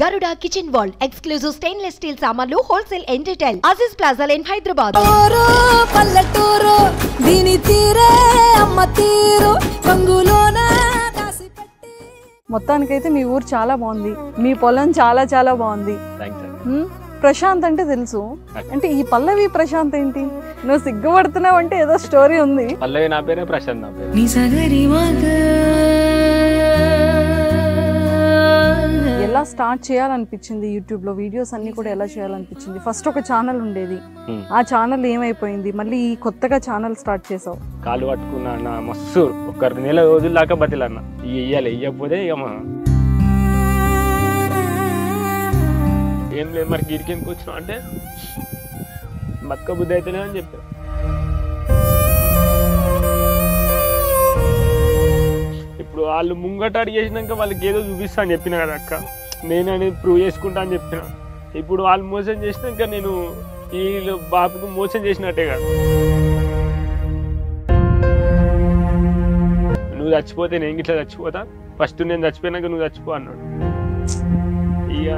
Garuda Kitchen World, exclusive stainless steel samanlu, wholesale and retail. Aziz Plaza in Hyderabad. పల్లెటూరు దీని తీరే అమ్మ తీరు కంగులోన దాసిపెట్టి. మొత్తానికైతే మీ ఊరు చాలా బాగుంది, మీ పొలం చాలా చాలా బాగుంది. ప్రశాంత్ అంటే తెలుసు, అంటే ఈ పల్లవి ప్రశాంత్ ఏంటి? నువ్వు సిగ్గుపడుతున్నావు అంటే ఏదో స్టోరీ ఉంది. పల్లవి నా పేరే, ప్రశాంత్ నా పేరు. ఎలా స్టార్ట్ చేయాలనిపించింది? యూట్యూబ్ లో వీడియోస్ అన్ని కూడా ఎలా చేయాలనిపించింది? ఫస్ట్ ఒక ఛానల్ ఉండేది, ఆ ఛానల్ ఏమైపోయింది? మళ్ళీ ఈ కొత్తగా ఛానల్ స్టార్ట్ చేసావు. కాలు పట్టుకున్నా అన్న, మస్తు ఒక నెల రోజుల దాకా బతిలన్న. ఇయ్యాలి, ఇయ్యకపోతే ఇక ఏం లేదు. మరి గిరికి ఎందుకు వచ్చినావు అంటే బతుక బుద్ధి అయితేనే అని చెప్పారు. ఇప్పుడు వాళ్ళు ముంగట అడిగేసినాక వాళ్ళకి ఏదో చూపిస్తా అని చెప్పిన కదా అక్క, నేను అనేది ప్రూవ్ చేసుకుంటా అని చెప్పిన. ఇప్పుడు వాళ్ళు మోసం చేసినాక నేను వీళ్ళు బాబుకు మోసం చేసినట్టే కదా. నువ్వు చచ్చిపోతే నేను ఇట్లా చచ్చిపోతా, ఫస్ట్ నేను చచ్చిపోయినాక నువ్వు చచ్చిపో అన్నాడు. ఇక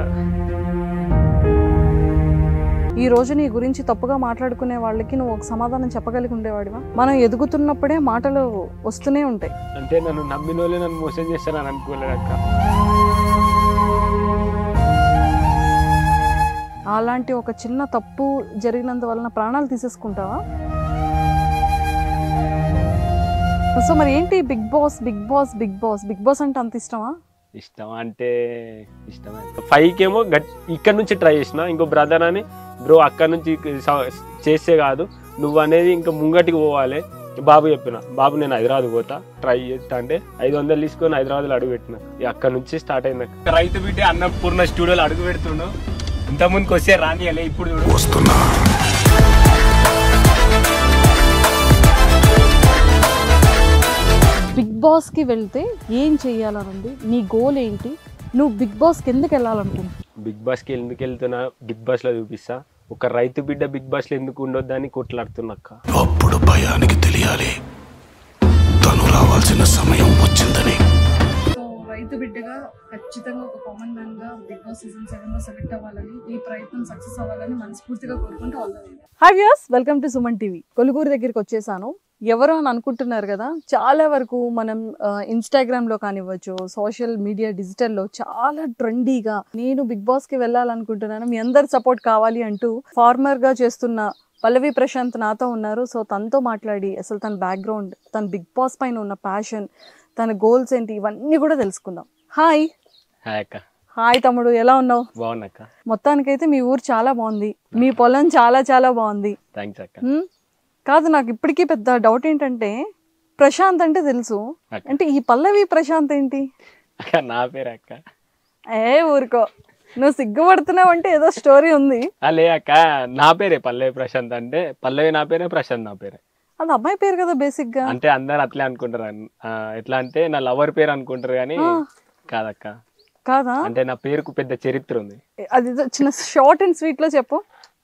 ఈ రోజు నీ గురించి తప్పుగా మాట్లాడుకునే వాళ్ళకి నువ్వు ఒక సమాధానం చెప్పగలిగి ఉండేవాడివా? మనం ఎదుగుతున్నప్పుడే మాటలు వస్తూనే ఉంటాయి. అంటే నన్ను నమ్మిన వాళ్ళే నన్ను మోసం చేస్తానని అనుకోలేదు అక్క. అలాంటి ఒక చిన్న తప్పు జరిగినందు వలన ప్రాణాలు తీసేసుకుంటావా? సో మరి ఏంటి big boss big boss big boss big boss అంటే అంత ఇష్టమా? ఇష్టం అంటే ఇష్టమే. 5 కేమో ఇక్కడ నుంచి ట్రై చేసిన, ఇంకో బ్రదర్ అని బ్రో అక్కడ నుంచి చేస్తే కాదు నువ్వు అనేది ఇంకా ముంగటికి పోవాలి. బాబు చెప్పిన, బాబు నేను హైదరాబాద్ పోతా ట్రై చేస్తా అంటే 500 తీసుకొని హైదరాబాద్లో అడుగు పెట్టిన. అక్కడ నుంచి స్టార్ట్ అయింది. రైతు బిడ్డ అన్నపూర్ణ స్టూడియోలో అడుగు పెడుతుండు. ఇంతకుముందుకు వస్తే రానియాలి, ఇప్పుడు వస్తున్నా. బిగ్ బాస్ కి వెళ్తే ఏం చెయ్యాలనుంది? నీ గోల్ ఏంటి? నువ్వు బిగ్ బాస్ కి ఎందుకు వెళ్ళాలనుకుంటున్నావు? బిగ్ బాస్కి ఎందుకు వెళ్తున్నా, బిగ్ బాస్లో చూపిస్తా. ఒక రైతు బిడ్డ బిగ్ బాస్లో ఎందుకు ఉండొద్దని కొట్లాడుతున్నాక్క. అప్పుడు భయానికి తెలియాలి తను రావాల్సిన సమయం వచ్చిందని. రైతు బిడ్డగా ఖచ్చితంగా ఒక కామన్ మ్యాన్ గా బిగ్ బాస్ సీజన్ 7 లో సెలెక్ట్ అవ్వాలని, ఈ ప్రయత్నం సక్సెస్ అవ్వాలని మనస్ఫూర్తిగా కోరుకుంటూ hi viewers, welcome to Suman TV. Kolugur దగ్గరికి వచ్చేసాను. ఎవరు అని అనుకుంటున్నారు కదా, చాలా వరకు మనం ఇన్స్టాగ్రామ్లో కానివ్వచ్చు, సోషల్ మీడియా డిజిటల్లో చాలా ట్రెండీగా నేను బిగ్ బాస్కి వెళ్ళాలనుకుంటున్నాను, మీ అందరి సపోర్ట్ కావాలి అంటూ ఫార్మర్గా చేస్తున్న పల్లవి ప్రశాంత్ నాతో ఉన్నారు. సో తనతో మాట్లాడి అసలు తన బ్యాక్గ్రౌండ్, తన బిగ్ బాస్ పైన ఉన్న ప్యాషన్, తన గోల్స్ ఏంటి, ఇవన్నీ కూడా తెలుసుకుందాం. హాయ్. హాయ్ అక్క. హాయ్ తమ్ముడు, ఎలా ఉన్నావు? బాగున్నాక్క. మొత్తానికైతే మీ ఊరు చాలా బాగుంది, మీ పొలం చాలా చాలా బాగుంది. థ్యాంక్స్ అక్క. కాదు, నాకు ఇప్పటికీ పెద్ద డౌట్ ఏంటంటే, ప్రశాంత్ అంటే తెలుసు, అంటే ఈ పల్లవి ప్రశాంత్ ఏంటి? అక్క నా పేరు అక్క. ఊరుకో, నువ్వు సిగ్గుపడుతున్నావు అంటే ఏదో స్టోరీ ఉంది. లే అక్క, నా పేరే పల్లవి ప్రశాంత్. అంటే పల్లవి నా పేరే, ప్రశాంత్ నా పేరే. అది అమ్మాయి పేరు కదా బేసిక్ గా. అంటే అందరు అట్లే అనుకుంటారు. ఎట్లా అంటే నా లవర్ పేరు అనుకుంటారు కానీ కాదక్క. కాదా? అంటే నా పేరుకు పెద్ద చరిత్ర ఉంది. అది చిన్న షార్ట్ అండ్ స్వీట్ లో చెప్పు.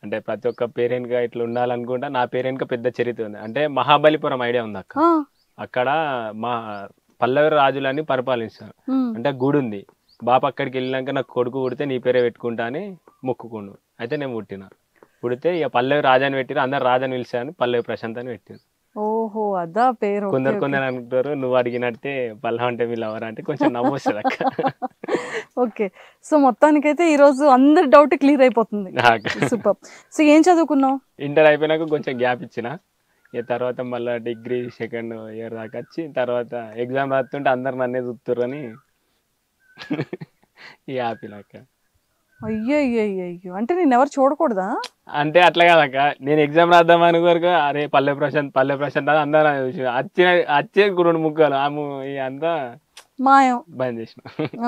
అంటే ప్రతి ఒక్క పేరెంట్ గా ఇట్లా ఉండాలనుకుంటా. నా పేరెంట్ గా పెద్ద చరిత్ర ఉంది. అంటే మహాబలిపురం ఐడియా ఉంది అక్క. అక్కడ మా పల్లవి రాజులని పరిపాలిస్తారు. అంటే గుడి ఉంది. బాప అక్కడికి వెళ్ళినాక నాకు కొడుకు పుడితే నీ పేరే పెట్టుకుంటా అని మొక్కుకుండు. అయితే నేను పుట్టిన. పుడితే ఇక పల్లవి రాజాని పెట్టిరు. అందరు రాజాని పిలిచాను, పల్లవి ప్రశాంత్ అని పెట్టారు. ఓహో, అదా పేరు. కొందరు అనుకుంటారు నువ్వు అడిగినట్టే పల్లవి అంటే వీళ్ళు ఎవరు అంటే కొంచెం నమ్మొస్తుంది అక్క. ఓకే, సో మొత్తానికైతే ఈ రోజు అందరి డౌట్ క్లియర్ అయిపోతుంది. సూపర్. సో ఏం చదువుకున్నావు? ఇంటర్ అయిపోయినాక కొంచెం గ్యాప్ ఇచ్చిన. ఇక తర్వాత మళ్ళీ డిగ్రీ సెకండ్ ఇయర్ దాకా వచ్చి తర్వాత ఎగ్జామ్ రాస్తుంటే అందరు నన్నే చూస్తుర్రు అని ఈ ఆపినాక. అయ్యో అయ్యో అయ్యో, అంటే నేను ఎవరు చూడకూడదా? అంటే అట్లా కాదక్క, నేను ఎగ్జామ్ రాద్దాం అనుకోరు. అరే పల్లె ప్రశాంత్ అని అందరూ వచ్చే 2 ముక్కలు అంతా మాయం బంద్ చేసిన.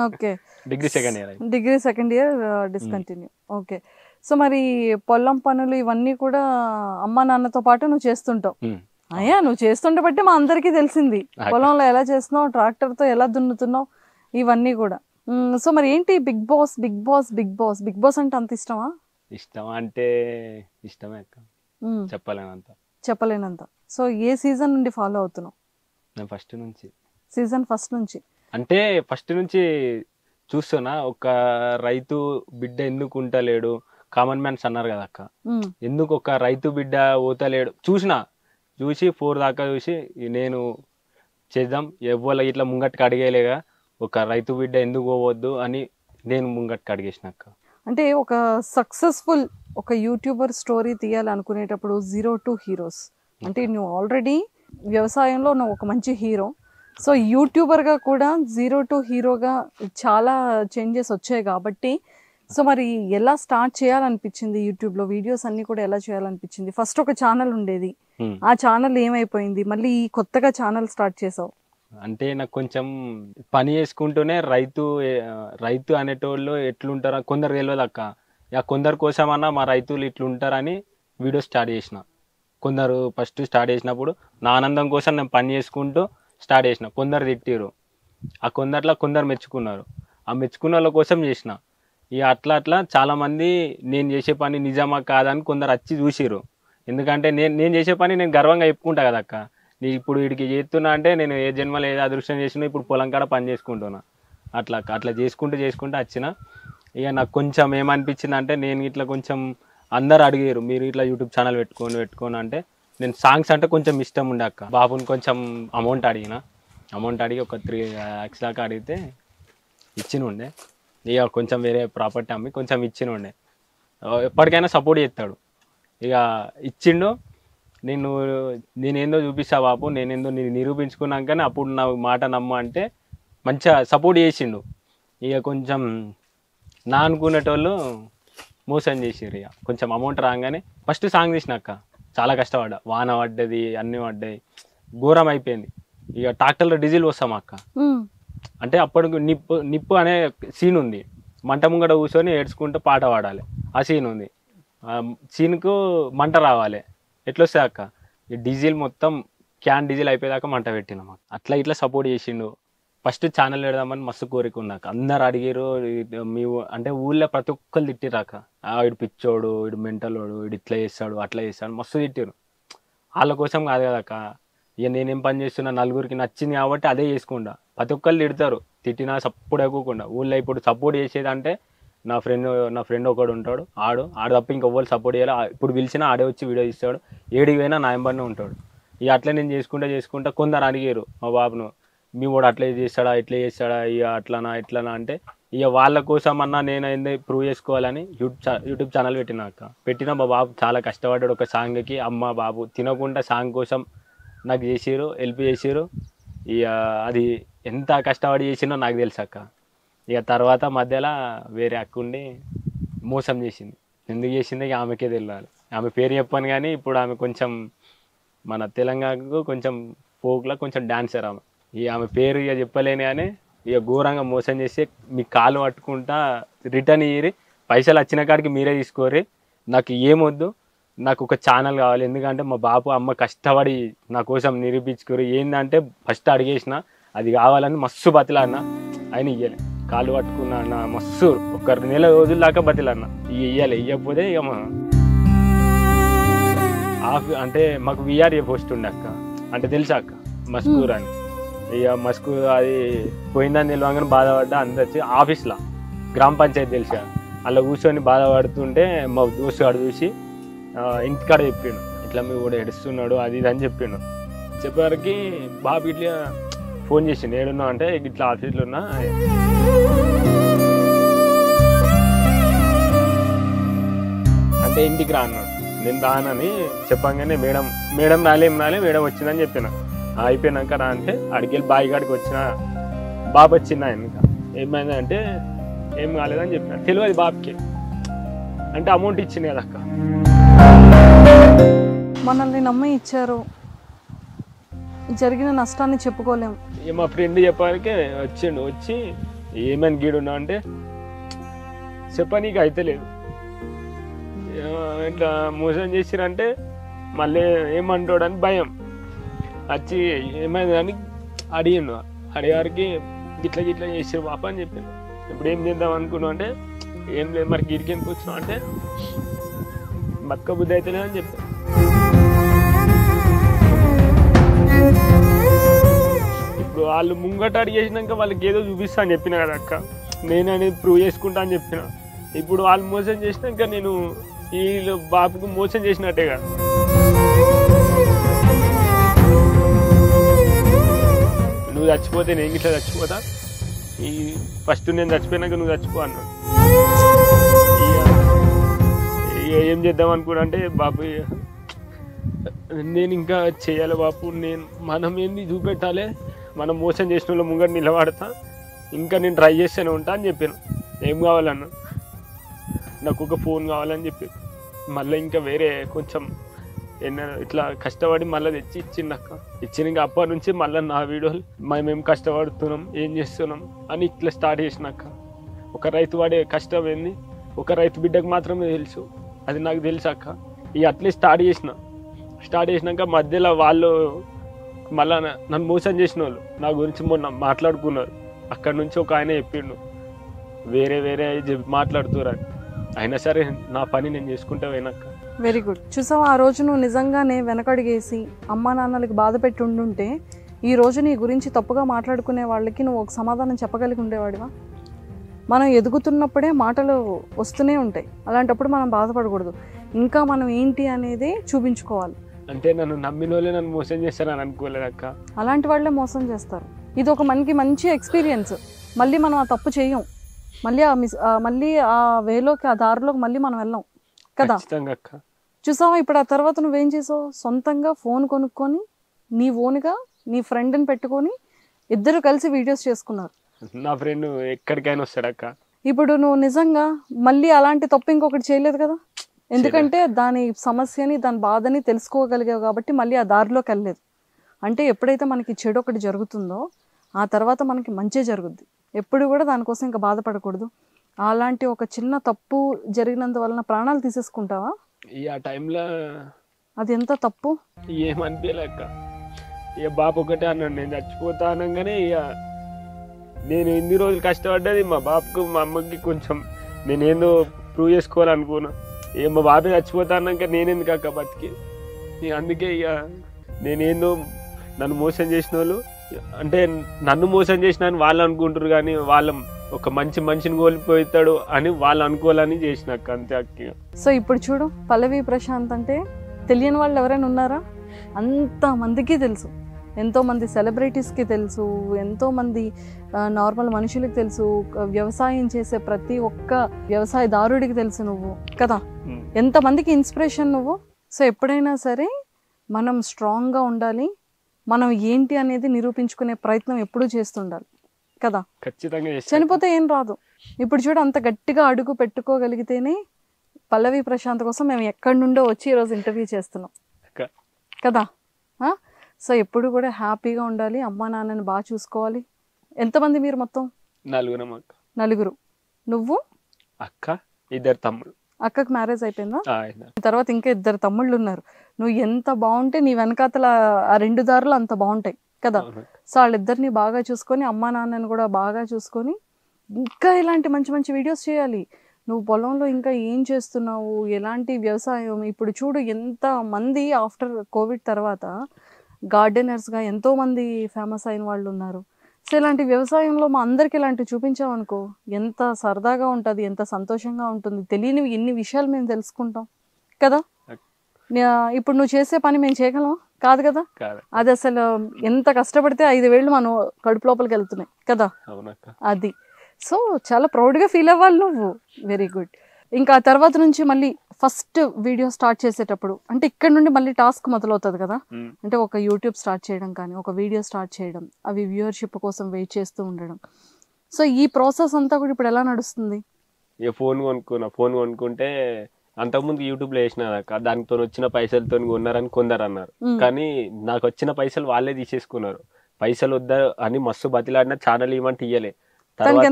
Okay, degree second year discontinue. Okay, so మరి పొలం పనులు ఇవన్నీ కూడా అమ్మ నాన్నతో పాటు నువ్వు చేస్తుంటావు. అయ్యా, నువ్వు చేస్తుంటే బట్టి మా అందరికీ తెలిసింది పొలంలో ఎలా చేస్తున్నావు, ట్రాక్టర్తో ఎలా దున్నుతున్నావు, ఇవన్నీ కూడా. సో మరి ఏంటి big boss big boss big boss big boss అంటే అంత ఇష్టమా? ఇష్టం అంటే ఇష్టమే అక్క, చెప్పలేనంత. సో ఏ సీజన్ నుండి ఫాలో అవుతున్నావు? నేను ఫస్ట్ నుంచి. సీజన్ ఫస్ట్ నుంచి అంటే ఫస్ట్ నుంచి చూస్తున్నా ఒక రైతు బిడ్డ ఎందుకు ఉంటలేడు, కామన్ మ్యాన్స్ అన్నారు కదా అక్క, ఎందుకు ఒక రైతు బిడ్డ పోతలేడు చూసి 4 దాకా చూసి నేను చేద్దాం ఎవ్వరు ఇట్లా ముంగట్టుకు అడిగేలేగా, ఒక రైతు బిడ్డ ఎందుకు పోవద్దు అని నేను ముంగట్టుకు అడిగేసినాక. అంటే ఒక సక్సెస్ఫుల్ ఒక యూట్యూబర్ స్టోరీ తీయాలనుకునేటప్పుడు 0 to heroes అంటే నువ్వు ఆల్రెడీ వ్యవసాయంలో నువ్వు ఒక మంచి హీరో, సో యూట్యూబర్గా కూడా 0 to హీరోగా చాలా చేంజెస్ వచ్చాయి కాబట్టి సో మరి ఎలా స్టార్ట్ చేయాలనిపించింది, యూట్యూబ్లో వీడియోస్ అన్నీ కూడా ఎలా చేయాలనిపించింది? ఫస్ట్ ఒక ఛానల్ ఉండేది, ఆ ఛానల్ ఏమైపోయింది, మళ్ళీ కొత్తగా ఛానల్ స్టార్ట్ చేసావు? అంటే నాకు కొంచెం పని చేసుకుంటూనే రైతు అనేటోళ్ళు ఎట్లుంటారో కొందరు తెలియదు అక్క. కొందరి కోసమన్నా మా రైతులు ఇట్లుంటారని వీడియో స్టార్ట్ చేసిన. కొందరు ఫస్ట్ స్టార్ట్ చేసినప్పుడు నా ఆనందం కోసం నేను పని చేసుకుంటూ స్టార్ట్ చేసిన. కొందరు తిట్టిరు, ఆ కొందరిలో కొందరు మెచ్చుకున్నారు, ఆ మెచ్చుకున్న వాళ్ళ కోసం చేసిన. ఇక అట్లా చాలామంది నేను చేసే పని నిజమా కాదని కొందరు వచ్చి చూసిరు. ఎందుకంటే నేను చేసే పని నేను గర్వంగా చెప్పుకుంటా కదా అక్క. నేను ఇప్పుడు వీడికి చేస్తున్నా అంటే నేను ఏ జన్మలో ఏదో అదృష్టం చేసినా ఇప్పుడు పొలం కాడ పని చేసుకుంటున్నా. అట్లా చేసుకుంటూ వచ్చిన. ఇక నాకు కొంచెం ఏమనిపించింది అంటే, నేను ఇట్లా కొంచెం అందరు అడిగారు మీరు ఇట్లా యూట్యూబ్ ఛానల్ పెట్టుకోను అంటే, నేను సాంగ్స్ అంటే కొంచెం ఇష్టం ఉండే అక్క. బాబుని కొంచెం అమౌంట్ అడిగి ఒక 3 lakhs దాకా అడిగితే ఇచ్చినుండే. ఇక కొంచెం వేరే ప్రాపర్టీ అమ్మి కొంచెం ఇచ్చినుండే. ఎప్పటికైనా సపోర్ట్ చేస్తాడు. ఇక ఇచ్చిండు. నేనేందో చూపిస్తా బాబు, నేనేందో నిరూపించుకున్నాకనే అప్పుడు నా మాట నమ్ము అంటే మంచిగా సపోర్ట్ చేసిండు. ఇక కొంచెం నా అనుకునేటోళ్ళు మోసం చేసిర్రు. ఇక కొంచెం అమౌంట్ రాగానే ఫస్ట్ సాంగ్ తీసినాక చాలా కష్టపడ్డా, వాన పడ్డది, అన్నీ పడ్డాయి, ఘోరం అయిపోయింది. ఇక ట్రాక్టర్లో డీజిల్ వస్తాం అక్క. అంటే అప్పటికి నిప్పు అనే సీన్ ఉంది, మంట ముంగడ కూర్చొని ఏడ్చుకుంటూ పాట పాడాలి, ఆ సీన్ ఉంది. సీన్కు మంట రావాలి, ఎట్లా వస్తాయి అక్క? ఈ డీజిల్ మొత్తం క్యాన్ డీజిల్ అయిపోయేదాకా మంట పెట్టినాం. అట్లా ఇట్లా సపోర్ట్ చేసిండు. ఫస్ట్ ఛానల్ పెడదామని మస్తు కోరిక ఉన్నాక అందరు అడిగారు. మీ అంటే ఊళ్ళో ప్రతి ఒక్కరు తిట్టిరాక, వీడు పిచ్చోడు, వీడు మెంటలోడు, వీడు ఇట్లా చేస్తాడు అట్లా చేస్తాడు మస్తు తిట్టారు. వాళ్ళ కోసం కాదు కదక్క. ఇక నేనేం పని చేస్తున్నా నలుగురికి నచ్చింది కాబట్టి అదే చేసుకుంటా. ప్రతి ఒక్కరు తిడతారు, తిట్టినా సపోర్ట్ అవ్వకుండా. ఊళ్ళో ఇప్పుడు సపోర్ట్ చేసేది అంటే నా ఫ్రెండ్ ఒకడు ఉంటాడు, ఆడు తప్ప ఇంకొవ్వరు సపోర్ట్ చేయాలి. ఇప్పుడు పిలిచినా ఆడే వచ్చి వీడియో తీస్తాడు, ఏడికి పోయినా నా ఎంబడినే ఉంటాడు. ఇక అట్లా నేను చేసుకుంటా కొందరు అడిగారు మా బాబును, మీ వాడు అట్లా చేస్తాడా ఇట్లా చేస్తాడా, ఇక ఇట్లానా అంటే ఇక వాళ్ళ కోసం అన్నా నేను ఏంది ప్రూవ్ చేసుకోవాలని యూట్యూబ్ ఛానల్ పెట్టిన మా బాబు చాలా కష్టపడ్డాడు. ఒక సాంగ్కి అమ్మ బాబు తినకుండా సాంగ్ కోసం నాకు చేసిరు, హెల్ప్ చేసిరు. ఇక అది ఎంత కష్టపడి చేసినో నాకు తెలుసు అక్క. ఇక తర్వాత మధ్యలో వేరే అక్క ఉండి మోసం చేసింది. ఎందుకు చేసింది ఇక ఆమెకే తెలియాలి. ఆమె పేరు చెప్పాను కానీ ఇప్పుడు ఆమె కొంచెం మన తెలంగాణకు కొంచెం ఫోక్లో కొంచెం డాన్సర్ ఆమె. ఇక ఆమె పేరు ఇక చెప్పలేని కానీ ఇక ఘోరంగా మోసం చేసి మీ కాలు పట్టుకుంటా రిటర్న్ ఇయ్యి, పైసలు వచ్చిన కాడికి మీరే తీసుకోరి, నాకు ఏమొద్దు, నాకు ఒక ఛానల్ కావాలి. ఎందుకంటే మా బాపు అమ్మ కష్టపడి నా కోసం నిరూపించుకోరు. ఏంటంటే ఫస్ట్ అడిగేసిన అది కావాలని మస్తు బతిలాడినా, ఆయన ఇయ్యలే. కాలు పట్టుకున్నా అన్న మస్తు ఒక 2 నెల రోజుల దాకా బతిలాడినా. ఇయ్యకపోతే ఇక అంటే మాకు విఆర్ఏ పోస్ట్ ఉండే అక్క, అంటే తెలుసా అక్క మస్కూర్ అని. ఇక మస్కూర్ అది పోయిందని తెలియగానే బాధపడ్డా. అందరి ఆఫీస్లో గ్రామ పంచాయతీ తెలుసా, అలా కూర్చొని బాధపడుతుంటే మా దోస్తు గారు చూసి ఇంటికాడ చెప్పిండు, ఇట్లా మీ కూడా ఏడుస్తున్నాడు అది ఇది అని చెప్పిండు. చెప్పేవరకు బాబు ఇట్లా ఫోన్ చేసిండు, ఏడున్నా అంటే ఇట్లా ఆఫీస్లో ఉన్నా, అంటే ఇంటికి రా అన్నాడు. నేను రానని చెప్పంగానే మేడం రాలే మేడం వచ్చిందని చెప్పిన. అయిపోయినాక రా అంటే అడిగెళ్ళి బావి కాడికి వచ్చిన బాబు వచ్చింది. ఆయనక ఏమైందంటే ఏం కాలేదని చెప్పిన. తెలియదు బాబుకి, అంటే అమౌంట్ ఇచ్చింది కదా అక్క. మనల్ని నమ్మి ఇచ్చారు, జరిగిన నష్టాన్ని చెప్పుకోలేము. మా ఫ్రెండ్ చెప్పడానికి వచ్చిండు. వచ్చి ఏమని గీడున్నా అంటే చెప్పనీకి అయితే లేదు, ఇట్లా మోసం చేసిరంటే మళ్ళీ ఏమంటాడని భయం వచ్చి ఏమైందని అడిగిండు. అడిగారికి గిట్లా చేసారు పాప అని చెప్పిండు. ఇప్పుడు ఏం చేద్దాం అనుకున్నావు అంటే ఏం లేదు, మరి గిడికి ఎందుకు వచ్చినావు అంటే బతుక బుద్ధి అయితే లేదని చెప్పాను. ఇప్పుడు వాళ్ళు ముంగట అడిగేసినాక వాళ్ళకి ఏదో చూపిస్తా అని చెప్పిన కదా అక్క. నేను అనేది ప్రూవ్ చేసుకుంటా అని చెప్పిన. ఇప్పుడు వాళ్ళు మోసం చేసినాక నేను వీళ్ళు బాబుకు మోసం చేసినట్టే కదా. నువ్వు చచ్చిపోతే నేను ఇట్లా చచ్చిపోతా, ఈ ఫస్ట్ నేను చచ్చిపోయినాక నువ్వు చచ్చిపో అన్నాడు. ఇక ఏం చేద్దాం అనుకున్నా అంటే బాబు నేను ఇంకా చేయాలి బాబు, మనం ఏంది చూపెట్టాలి, మనం మోసం చేసిన వాళ్ళ ముంగట నిలబడతా, ఇంకా నేను ట్రై చేస్తూనే ఉంటా అని చెప్పాను. ఏం కావాలన్నా నాకు ఒక ఫోన్ కావాలని చెప్పి మళ్ళీ ఇంకా వేరే కొంచెం ఇట్లా కష్టపడి మళ్ళీ తెచ్చి ఇచ్చిండక్క. ఇచ్చిన ఇంకా అప్పటి నుంచి మళ్ళీ నా వీడియోలు మేమేం కష్టపడుతున్నాం, ఏం చేస్తున్నాం అని ఇట్లా స్టార్ట్ చేసినాక. ఒక రైతు వాడే కష్టం ఏంది ఒక రైతు బిడ్డకు మాత్రమే తెలుసు, అది నాకు తెలుసు అక్క. ఇక అట్లే స్టార్ట్ చేసినాక మధ్యలో వాళ్ళు మళ్ళా నన్ను మోసం చేసిన వాళ్ళు నా గురించి మొన్న మాట్లాడుకున్నారు. అక్కడ నుంచి ఒక ఆయన చెప్పిండు వేరే మాట్లాడుతున్నారు. అయినా సరే నా పని నేను చేసుకుంటా పోయినాక. Very good. చూసావు, ఆ రోజు నువ్వు నిజంగానే వెనకడిగేసి అమ్మా నాన్నలకి బాధ పెట్టి ఉండుంటే ఈ రోజు నీ గురించి తప్పుగా మాట్లాడుకునే వాళ్ళకి నువ్వు ఒక సమాధానం చెప్పగలిగి ఉండేవాడివా? మనం ఎదుగుతున్నప్పుడే మాటలు వస్తూనే ఉంటాయి, అలాంటప్పుడు మనం బాధపడకూడదు. ఇంకా మనం ఏంటి అనేది చూపించుకోవాలి. అంటే నన్ను నమ్మిన వాళ్ళే నన్ను మోసం చేస్తారని అనుకోలేదక్క. అలాంటి వాళ్ళే మోసం చేస్తారు. ఇది ఒక మనకి మంచి ఎక్స్పీరియన్స్. మళ్ళీ మనం ఆ తప్పు చేయం, మళ్ళీ ఆ వేలోకి ఆ దారిలోకి మళ్ళీ మనం వెళ్ళాం కదా. చూసావా, ఇప్పుడు ఆ తర్వాత నువ్వేం చేసావు? సొంతంగా ఫోన్ కొనుక్కొని నీ ఓన్గా నీ ఫ్రెండ్ని పెట్టుకొని ఇద్దరు కలిసి వీడియోస్ చేసుకున్నారు. నా ఫ్రెండ్ ఎక్కడికైనా వస్తాడక్క. ఇప్పుడు నువ్వు నిజంగా మళ్ళీ అలాంటి తప్పు ఇంకొకటి చేయలేదు కదా, ఎందుకంటే దాని సమస్యని దాని బాధని తెలుసుకోగలిగావు కాబట్టి మళ్ళీ ఆ దారిలోకి వెళ్ళలేదు. అంటే ఎప్పుడైతే మనకి చెడు ఒకటి జరుగుతుందో ఆ తర్వాత మనకి మంచి జరుగుద్ది. ఎప్పుడు కూడా దానికోసం ఇంకా బాధపడకూడదు. అలాంటి ఒక చిన్న తప్పు జరిగినందువలన ప్రాణాలు తీసేసుకుంటావా? ఆ టైంలో అది ఎంత తప్పు ఏమనిపించలేక ఇక బాబు ఒకటే అన్నాడు నేను చచ్చిపోతా అనగానే ఇక నేను ఇన్ని రోజులు కష్టపడ్డది మా బాబుకు మా అమ్మకి కొంచెం నేనేందో ప్రూవ్ చేసుకోవాలనుకున్నా. ఇక మా బాబే చచ్చిపోతా అన్నాక నేనెందుకు అక్క బతికి. అందుకే ఇక నేనేందో నన్ను మోసం చేసిన వాళ్ళు అంటే నన్ను మోసం చేసిన అని వాళ్ళు అనుకుంటారు, కానీ వాళ్ళ ఒక మంచి మనిషిని కోల్పోతాడు అని వాళ్ళు అనుకోవాలని చేసినాక అంతే అక్క. సో ఇప్పుడు చూడు, పల్లవి ప్రశాంత్ అంటే తెలియని వాళ్ళు ఎవరైనా ఉన్నారా? అంతమందికి తెలుసు, ఎంతోమంది సెలబ్రిటీస్కి తెలుసు, ఎంతోమంది నార్మల్ మనుషులకు తెలుసు, వ్యవసాయం చేసే ప్రతి ఒక్క వ్యవసాయదారుడికి తెలుసు నువ్వు కదా. ఎంతమందికి ఇన్స్పిరేషన్ నువ్వు. సో ఎప్పుడైనా సరే మనం స్ట్రాంగ్గా ఉండాలి, మనం ఏంటి అనేది నిరూపించుకునే ప్రయత్నం ఎప్పుడూ చేస్తుండాలి కదా. ఖచ్చితంగా చనిపోతే ఏం రాదు. ఇప్పుడు చూడు, అంత గట్టిగా అడుగు పెట్టుకోగలిగితేనే పల్లవి ప్రశాంత్ కోసం మేము ఎక్కడి నుండో వచ్చి ఈరోజు ఇంటర్వ్యూ చేస్తున్నాం కదా. సో ఎప్పుడు కూడా హ్యాపీగా ఉండాలి, అమ్మా నాన్నని బాగా చూసుకోవాలి. ఎంతమంది మీరు మొత్తం? నలుగురు. నువ్వు, అక్క, ఇద్దరు తమ్ముడు. అక్కకి మ్యారేజ్ అయిపోయిందా? తర్వాత ఇంకా ఇద్దరు తమ్ముళ్ళు ఉన్నారు. నువ్వు ఎంత బాగుంటే నీ వెనకాతల ఆ రెండు దారులు అంత బాగుంటాయి కదా. సో వాళ్ళిద్దరిని బాగా చూసుకొని అమ్మా నాన్నని కూడా బాగా చూసుకొని ఇంకా ఇలాంటి మంచి మంచి వీడియోస్ చేయాలి. నువ్వు పొలంలో ఇంకా ఏం చేస్తున్నావు, ఎలాంటి వ్యవసాయం. ఇప్పుడు చూడు, ఎంత మంది ఆఫ్టర్ కోవిడ్ తర్వాత గార్డెనర్స్గా ఎంతోమంది ఫేమస్ అయిన వాళ్ళు ఉన్నారు. సో ఇలాంటి వ్యవసాయంలో మా అందరికి ఇలాంటివి చూపించామనుకో ఎంత సరదాగా ఉంటుంది, ఎంత సంతోషంగా ఉంటుంది. తెలియనివి ఎన్ని విషయాలు మేము తెలుసుకుంటాం కదా. ఇప్పుడు నువ్వు చేసే పని మేము చేయగలం కాదు కదా. అది అసలు ఎంత కష్టపడితే 5 వేళ్ళు మనం కడుపు లోపలికి వెళ్తున్నాయి కదా. అది సో చాలా ప్రౌడ్గా ఫీల్ అవ్వాలి నువ్వు. Very good. ఇంకా ఆ తర్వాత నుంచి మళ్ళీ ఫస్ట్ వీడియో స్టార్ట్ చేసేటప్పుడు అంటే ఇక్కడ నుండి మళ్ళీ టాస్క్ మొదలవుతుంది కదా. అంటే ఒక యూట్యూబ్ స్టార్ట్ చేయడం కానీ ఒక వీడియో స్టార్ట్ చేయడం, అవి వ్యూవర్షిప్ కోసం వెయిట్ చేస్తూ ఉండడం. సో ఈ ప్రాసెస్ అంతా కూడా ఇప్పుడు ఎలా నడుస్తుంది? ఫోన్ కొనుక్కుంటే అంతకుముందు యూట్యూబ్లో వేసిన దానితో వచ్చిన పైసలతో కొన్నారని కొందరు అన్నారు, కానీ నాకు వచ్చిన పైసలు వాళ్ళే తీసేసుకున్నారు. పైసలు వద్దా అని మస్తు బతిలాడిన ఛానల్ ఇవ్వమంటే ఇయ్యలే.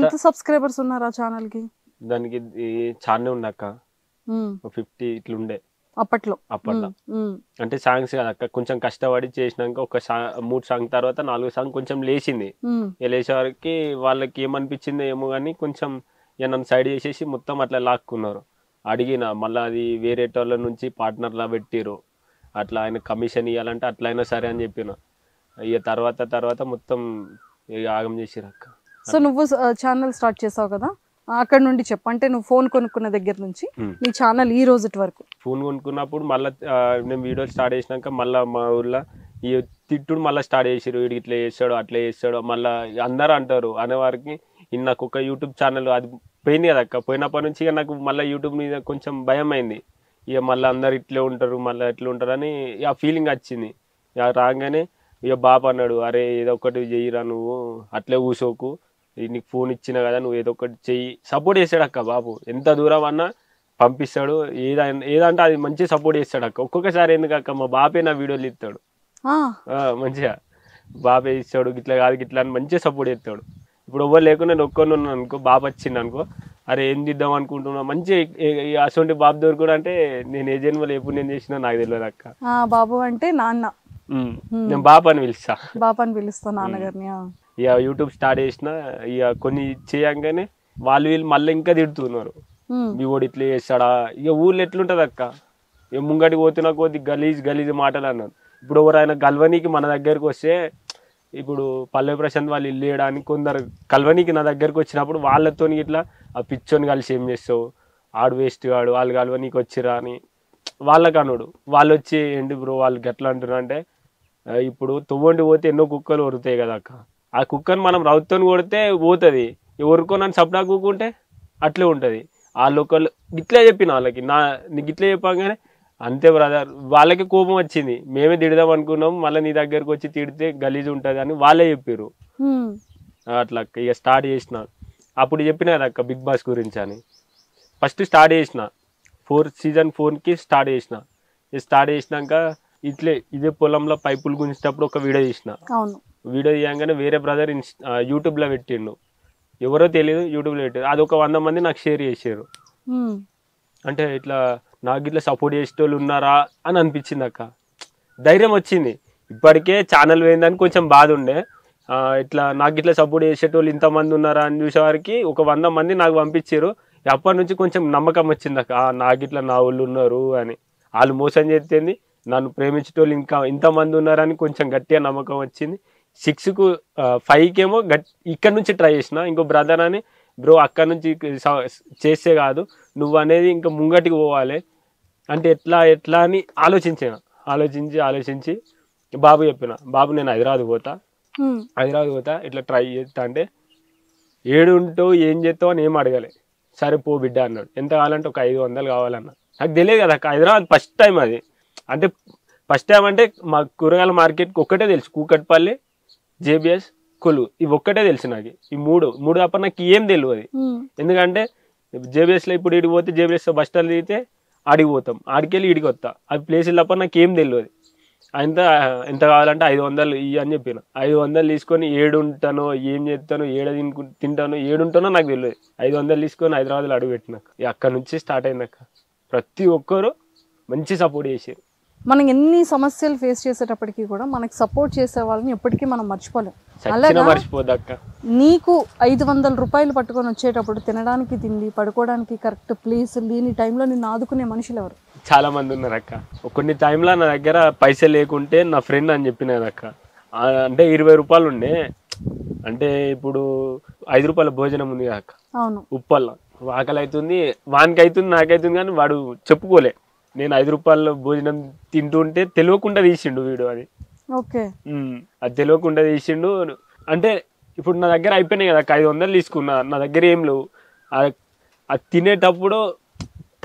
ఎంత సబ్స్క్రైబర్స్ ఉన్నారు ఆ ఛానల్ కి? దానికి ఛానల్ ఉన్నాక 50 ఇట్లుండే అప్పట్లో. అంటే సాంగ్స్ కదక్క, కొంచెం కష్టపడి చేసినాక ఒక 3 సాంగ్ తర్వాత 4వ సాంగ్ కొంచెం లేచింది. లేచే వరకు వాళ్ళకి ఏమనిపించిందో ఏమో కానీ కొంచెం నన్ను సైడ్ చేసేసి మొత్తం అట్లా లాక్కున్నారు. అడిగిన మళ్ళీ అది వేరే వాళ్ళ నుంచి పార్ట్నర్లా పెట్టిరు, అట్లా ఆయన కమిషన్ ఇవ్వాలంటే అట్లయినా సరే అని చెప్పిన. ఇక తర్వాత మొత్తం ఆగం చేసిరు అక్క. సో నువ్వు ఛానల్ స్టార్ట్ చేసావు కదా, అక్కడ నుండి చెప్పు. అంటే నువ్వు ఫోన్ కొనుక్కున్న దగ్గర నుంచి నీ ఛానల్ ఈ రోజు వరకు. ఫోన్ కొనుక్కున్నప్పుడు మళ్ళీ నేను వీడియోలు స్టార్ట్ చేసినాక మళ్ళీ మా ఊర్లో ఈ తిట్టుడు మళ్ళీ స్టార్ట్ చేసారు, వీడికి ఇట్లా చేస్తాడు అట్లా చేస్తాడు మళ్ళీ అందరూ అంటారు అనేవారికి. నాకు ఒక యూట్యూబ్ ఛానల్ అది పోయింది కదా అక్క, పోయినప్పటి నుంచి ఇక నాకు మళ్ళీ యూట్యూబ్ మీద కొంచెం భయం అయింది. ఇక మళ్ళీ అందరు ఇట్లే ఉంటారు మళ్ళీ ఎట్లా ఉంటారు అని ఆ ఫీలింగ్ వచ్చింది. ఇక రాగానే ఇక బాబు అన్నాడు, అరే ఏదో ఒకటి చెయ్యిరా నువ్వు, అట్లే కూసోకు, నీకు ఫోన్ ఇచ్చినా కదా నువ్వు ఏదో ఒకటి చెయ్యి. సపోర్ట్ చేస్తాడు అక్క బాబు, ఎంత దూరం అన్నా పంపిస్తాడు, ఏదంటే అది మంచిగా సపోర్ట్ చేస్తాడు అక్క. ఒక్కొక్కసారి ఎందుకు అక్క మా బాబే నా వీడియోలు ఇస్తాడు మంచిగా, బాబే ఇస్తాడు గిట్లా కాదు గిట్లా అని మంచిగా సపోర్ట్ చేస్తాడు. ఇప్పుడు ఎవరు లేకుండా నేను ఒక్కరిని ఉన్నాను అనుకో, బాబు వచ్చిండు అనుకో, అరే ఏం దిద్దాం అనుకుంటున్నా మంచిగా అటువంటి బాబు దొరుకుడు అంటే నేను ఏ జన్మలో ఎప్పుడు నేను చేసినా నాకు తెలియదు అక్క. బాబు అంటే నాన్న, నేను బాబు అని పిలుస్తా, బాబు అని పిలుస్తా నాన్నగారిని. ఇక యూట్యూబ్ స్టార్ట్ చేసిన ఇక కొన్ని చేయంగానే వీళ్ళు మళ్ళీ ఇంకా తిడుతున్నారు, మీ ఓడి ఇట్లా చేస్తాడా. ఇక ఊళ్ళో ఎట్లుంటది అక్క, ఇక ముంగడికి పోతున్నా కొద్ది గలీజ్ మాటలు అన్నారు. ఇప్పుడు ఎవరైనా గల్వనీకి మన దగ్గరకు వస్తే, ఇప్పుడు పల్లె ప్రశాంత్ వాళ్ళు ఇల్లు వేయడానికి కొందరు కల్వనీకి నా దగ్గరకు వచ్చినప్పుడు వాళ్ళతో ఇట్లా ఆ పిచ్చోని కలిసి ఏం చేస్తావు, ఆడు వేస్ట్ కాడు, వాళ్ళు కల్వనీకి వచ్చిరా అని వాళ్ళకి అనుడు. వాళ్ళు వచ్చి ఏంటి బ్రో వాళ్ళకి ఎట్లా అంటున్నారు అంటే, ఇప్పుడు తొవ్వండి పోతే ఎన్నో కుక్కలు వరుతాయి కదా అక్క, ఆ కుక్కను మనం రౌతుని కొడితే పోతుంది, ఎవరుకోనని సప్నా కూకుంటే అట్లే ఉంటుంది. వాళ్ళు ఒకళ్ళు ఇట్లే చెప్పిన వాళ్ళకి, నీకు ఇట్లే చెప్పగానే అంతే బ్రదర్, వాళ్ళకి కోపం వచ్చింది, మేమే తిడదాం అనుకున్నాం మళ్ళీ నీ దగ్గరకు వచ్చి తిడితే గలీజ్ ఉంటుంది అని వాళ్ళే చెప్పారు. అట్లా ఇక స్టార్ట్ చేసిన, అప్పుడు చెప్పిన కదా అక్క బిగ్ బాస్ గురించి అని. ఫస్ట్ స్టార్ట్ చేసిన సీజన్ 4కి స్టార్ట్ చేసిన. స్టార్ట్ చేసినాక ఇదే పొలంలో పైపులు గుంచేటప్పుడు ఒక వీడియో చేసిన. వీడియో తీయంగానే వేరే బ్రదర్ యూట్యూబ్లో పెట్టిండు, ఎవరో తెలియదు యూట్యూబ్లో పెట్టారు. అది ఒక 100 మంది నాకు షేర్ చేసారు. అంటే ఇట్లా నాకు ఇట్లా సపోర్ట్ చేసేటోళ్ళు ఉన్నారా అని అనిపించింది అక్క, ధైర్యం వచ్చింది. ఇప్పటికే ఛానల్ పోయిందని కొంచెం బాధ ఉండే, ఇట్లా నాకు ఇట్లా సపోర్ట్ చేసేటోళ్ళు ఇంతమంది ఉన్నారా అని చూసేవారికి ఒక 100 మంది నాకు పంపించారు. అప్పటి నుంచి కొంచెం నమ్మకం వచ్చింది అక్క, నాకు ఇట్లా నా వాళ్ళు ఉన్నారు అని. వాళ్ళు మోసం చేస్తేంది, నన్ను ప్రేమించేటోళ్ళు ఇంకా ఇంతమంది ఉన్నారని కొంచెం గట్టిగా నమ్మకం వచ్చింది. 6కు 5కేమో ఇక్కడ నుంచి ట్రై చేసిన. ఇంకో బ్రదర్ అని, బ్రో అక్కడ నుంచి చేస్తే కాదు నువ్వు అనేది ఇంకా ముంగటికి పోవాలి అంటే ఎట్లా అని ఆలోచించి బాబు చెప్పిన, బాబు నేను హైదరాబాద్ పోతా ఇట్లా ట్రై చేస్తా అంటే, ఏడుంటావు ఏం చేస్తావు అని ఏం అడగలే, సరే పో బిడ్డ అన్నాడు. ఎంత కావాలంటే ఒక 500 కావాలన్నా. నాకు తెలియదు కదా హైదరాబాద్ ఫస్ట్ టైం అది. అంటే ఫస్ట్ టైం అంటే మా కూరగాయల మార్కెట్కి ఒక్కటే తెలుసు, కూకట్పల్లి, జేబిఎస్, కొలువు, ఇవి ఒక్కటే తెలుసు నాకు. ఈ మూడు తప్ప నాకు ఏం తెలియదు. ఎందుకంటే జేబిఎస్లో ఇప్పుడు ఇడికి పోతే జేబిఎస్లో బస్ స్టాండ్ దిగితే ఆడికి పోతాం, ఆడికెళ్ళి ఇడికి వస్తా, అది ప్లేసులు తప్ప నాకు ఏం తెలియదు. ఎంత కావాలంటే 500 ఇవి అని చెప్పిన. 500 తీసుకొని ఏడుంటానో ఏం చేస్తానో తింటానో ఏడుంటానో నాకు తెలియదు. 500 తీసుకొని హైదరాబాద్లో అడుగు పెట్టినాక అక్కడ నుంచి స్టార్ట్ అయిందాక ప్రతి ఒక్కరు మంచి సపోర్ట్ చేసారు. మనం ఎన్ని సమస్యలు ఫేస్ చేసేటప్పటికి కూడా మనకి సపోర్ట్ చేసే వాళ్ళని ఎప్పటికీ మనం మర్చిపోలేం. అలాగే నీకు 500 రూపాయలు పట్టుకొని వచ్చేటప్పుడు తినడానికి తిండి, పడుకోవడానికి కరెక్ట్ ప్లేస్ లేని టైంలో నిన్ను ఆదుకునే మనుషులు ఎవరు? చాలా మంది ఉన్నారు అక్క. కొన్ని టైంలో నా దగ్గర పైసలు లేకుంటే నా ఫ్రెండ్ అని చెప్పినది అక్క, అంటే 20 రూపాయలు ఉండే, అంటే ఇప్పుడు 5 రూపాయల భోజనం ఉంది కదా అక్క, ఉప్పల్లో ఆకలి అవుతుంది, వానికి అవుతుంది నాకైతుంది, కానీ వాడు చెప్పుకోలే. నేను 5 రూపాయల భోజనం తింటుంటే తెలియకుండా తీసిండు వీడు అది. అది తెలియకుండా తీసిండు. అంటే ఇప్పుడు నా దగ్గర అయిపోయినాయి కదా 500 తీసుకున్నా, నా దగ్గర ఏం లేవు. అది తినేటప్పుడు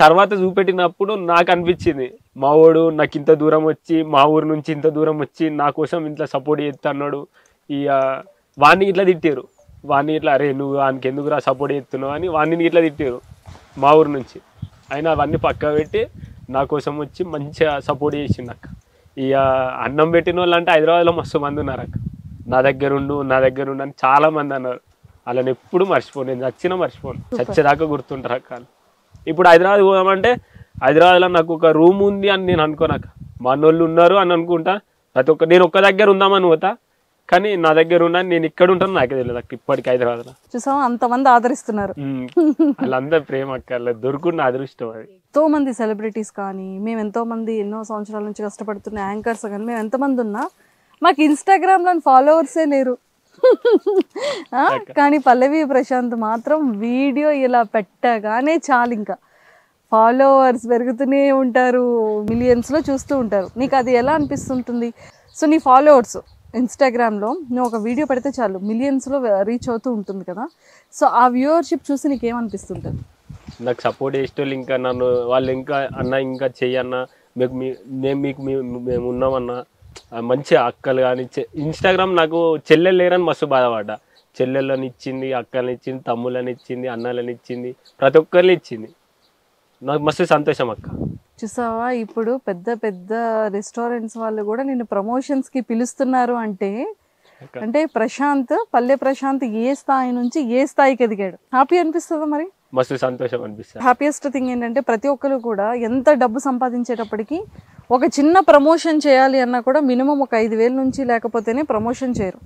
తర్వాత చూపెట్టినప్పుడు నాకు అనిపించింది, మా వాడు నాకు ఇంత దూరం వచ్చి, మా ఊరు నుంచి ఇంత దూరం వచ్చి నా కోసం ఇంట్లో సపోర్ట్ చేస్తున్నాడు. ఇక వాడిని ఇట్లా తిట్టారు, వాడిని ఇట్లా అరే నువ్వు వానికి ఎందుకురా సపోర్ట్ చేస్తున్నావు అని వాడిని ఇట్లా తిట్టారు మా ఊరు నుంచి. అయినా అవన్నీ పక్క పెట్టి నా కోసం వచ్చి మంచిగా సపోర్ట్ చేసిండు అక్క. ఇక అన్నం పెట్టిన వాళ్ళు అంటే హైదరాబాద్లో మస్తు మంది ఉన్నారు అక్క, నా దగ్గర ఉండు అని చాలా మంది అన్నారు. వాళ్ళని ఎప్పుడు మర్చిపోను, నేను చచ్చినా మర్చిపోను, చచ్చేదాకా గుర్తుంటారు అక్క. ఇప్పుడు హైదరాబాద్ పోదామంటే హైదరాబాద్లో నాకు ఒక రూమ్ ఉంది అని నేను అనుకోనాక, మా అన్నోళ్ళు ఉన్నారు అని అనుకుంటా, నేను ఒక్క దగ్గర ఉందామని పోతా, కానీ నా దగ్గర ఉన్నాను, నేను ఇక్కడ ఉంటాను నాకే తెలియదు అక్క. ఇప్పటికి హైదరాబాద్లో చూసావా అంతమంది ఆదరిస్తున్నారు, వాళ్ళందరూ ప్రేమ అక్క, దొరుకున్న అదృష్టం అది. ఎంతో మంది సెలబ్రిటీస్ కానీ, మేము ఎంతో మంది ఎన్నో సంవత్సరాల నుంచి కష్టపడుతున్న యాంకర్స్ కానీ, మేము ఎంతమంది ఉన్నా మాకు ఇన్స్టాగ్రామ్లో ఫాలోవర్సే లేరు. కానీ పల్లవి ప్రశాంత్ మాత్రం వీడియో ఇలా పెట్టగానే చాలు, ఇంకా ఫాలోవర్స్ పెరుగుతూనే ఉంటారు, మిలియన్స్లో చూస్తూ ఉంటారు. నీకు అది ఎలా అనిపిస్తుంటుంది? సో నీ ఫాలోవర్స్ ఇన్స్టాగ్రామ్లో నువ్వు ఒక వీడియో పెడితే చాలు మిలియన్స్లో రీచ్ అవుతూ ఉంటుంది కదా, సో ఆ వ్యూవర్షిప్ చూసి నీకేమనిపిస్తుంటుంది? నాకు సపోర్ట్ చేసేటోళ్ళు ఇంకా నన్ను వాళ్ళు ఇంకా అన్న ఇంకా చెయ్యన్నా మీకు నేను మీకు మేము ఉన్నామన్నా మంచి అక్కలు కానీ ఇన్స్టాగ్రామ్ నాకు చెల్లెలు లేరని మస్తు బాధపడ్డా. చెల్లెళ్ళని ఇచ్చింది, అక్కలని ఇచ్చింది, తమ్ముళ్ళని ఇచ్చింది, అన్నలని ఇచ్చింది, ప్రతి ఒక్కరిని ఇచ్చింది. నాకు మస్తు సంతోషం అక్క. చూసావా, ఇప్పుడు పెద్ద పెద్ద రెస్టారెంట్స్ వాళ్ళు కూడా నిన్ను ప్రమోషన్స్కి పిలుస్తున్నారు అంటే ప్రశాంత్, పల్లె ప్రశాంత్ ఏ స్థాయి నుంచి ఏ స్థాయికి ఎదిగాడు. హ్యాపీ అనిపిస్తుందా? మరి మస్తు సంతోషం అనిపిస్తుంది. హ్యాపీయెస్ట్ థింగ్ ఏంటంటే ప్రతి ఒక్కరు కూడా ఎంత డబ్బు సంపాదించేటప్పటికి ఒక చిన్న ప్రమోషన్ చేయాలి అన్నా కూడా మినిమం ఒక 5,000 నుంచి లేకపోతేనే ప్రమోషన్ చేయరు.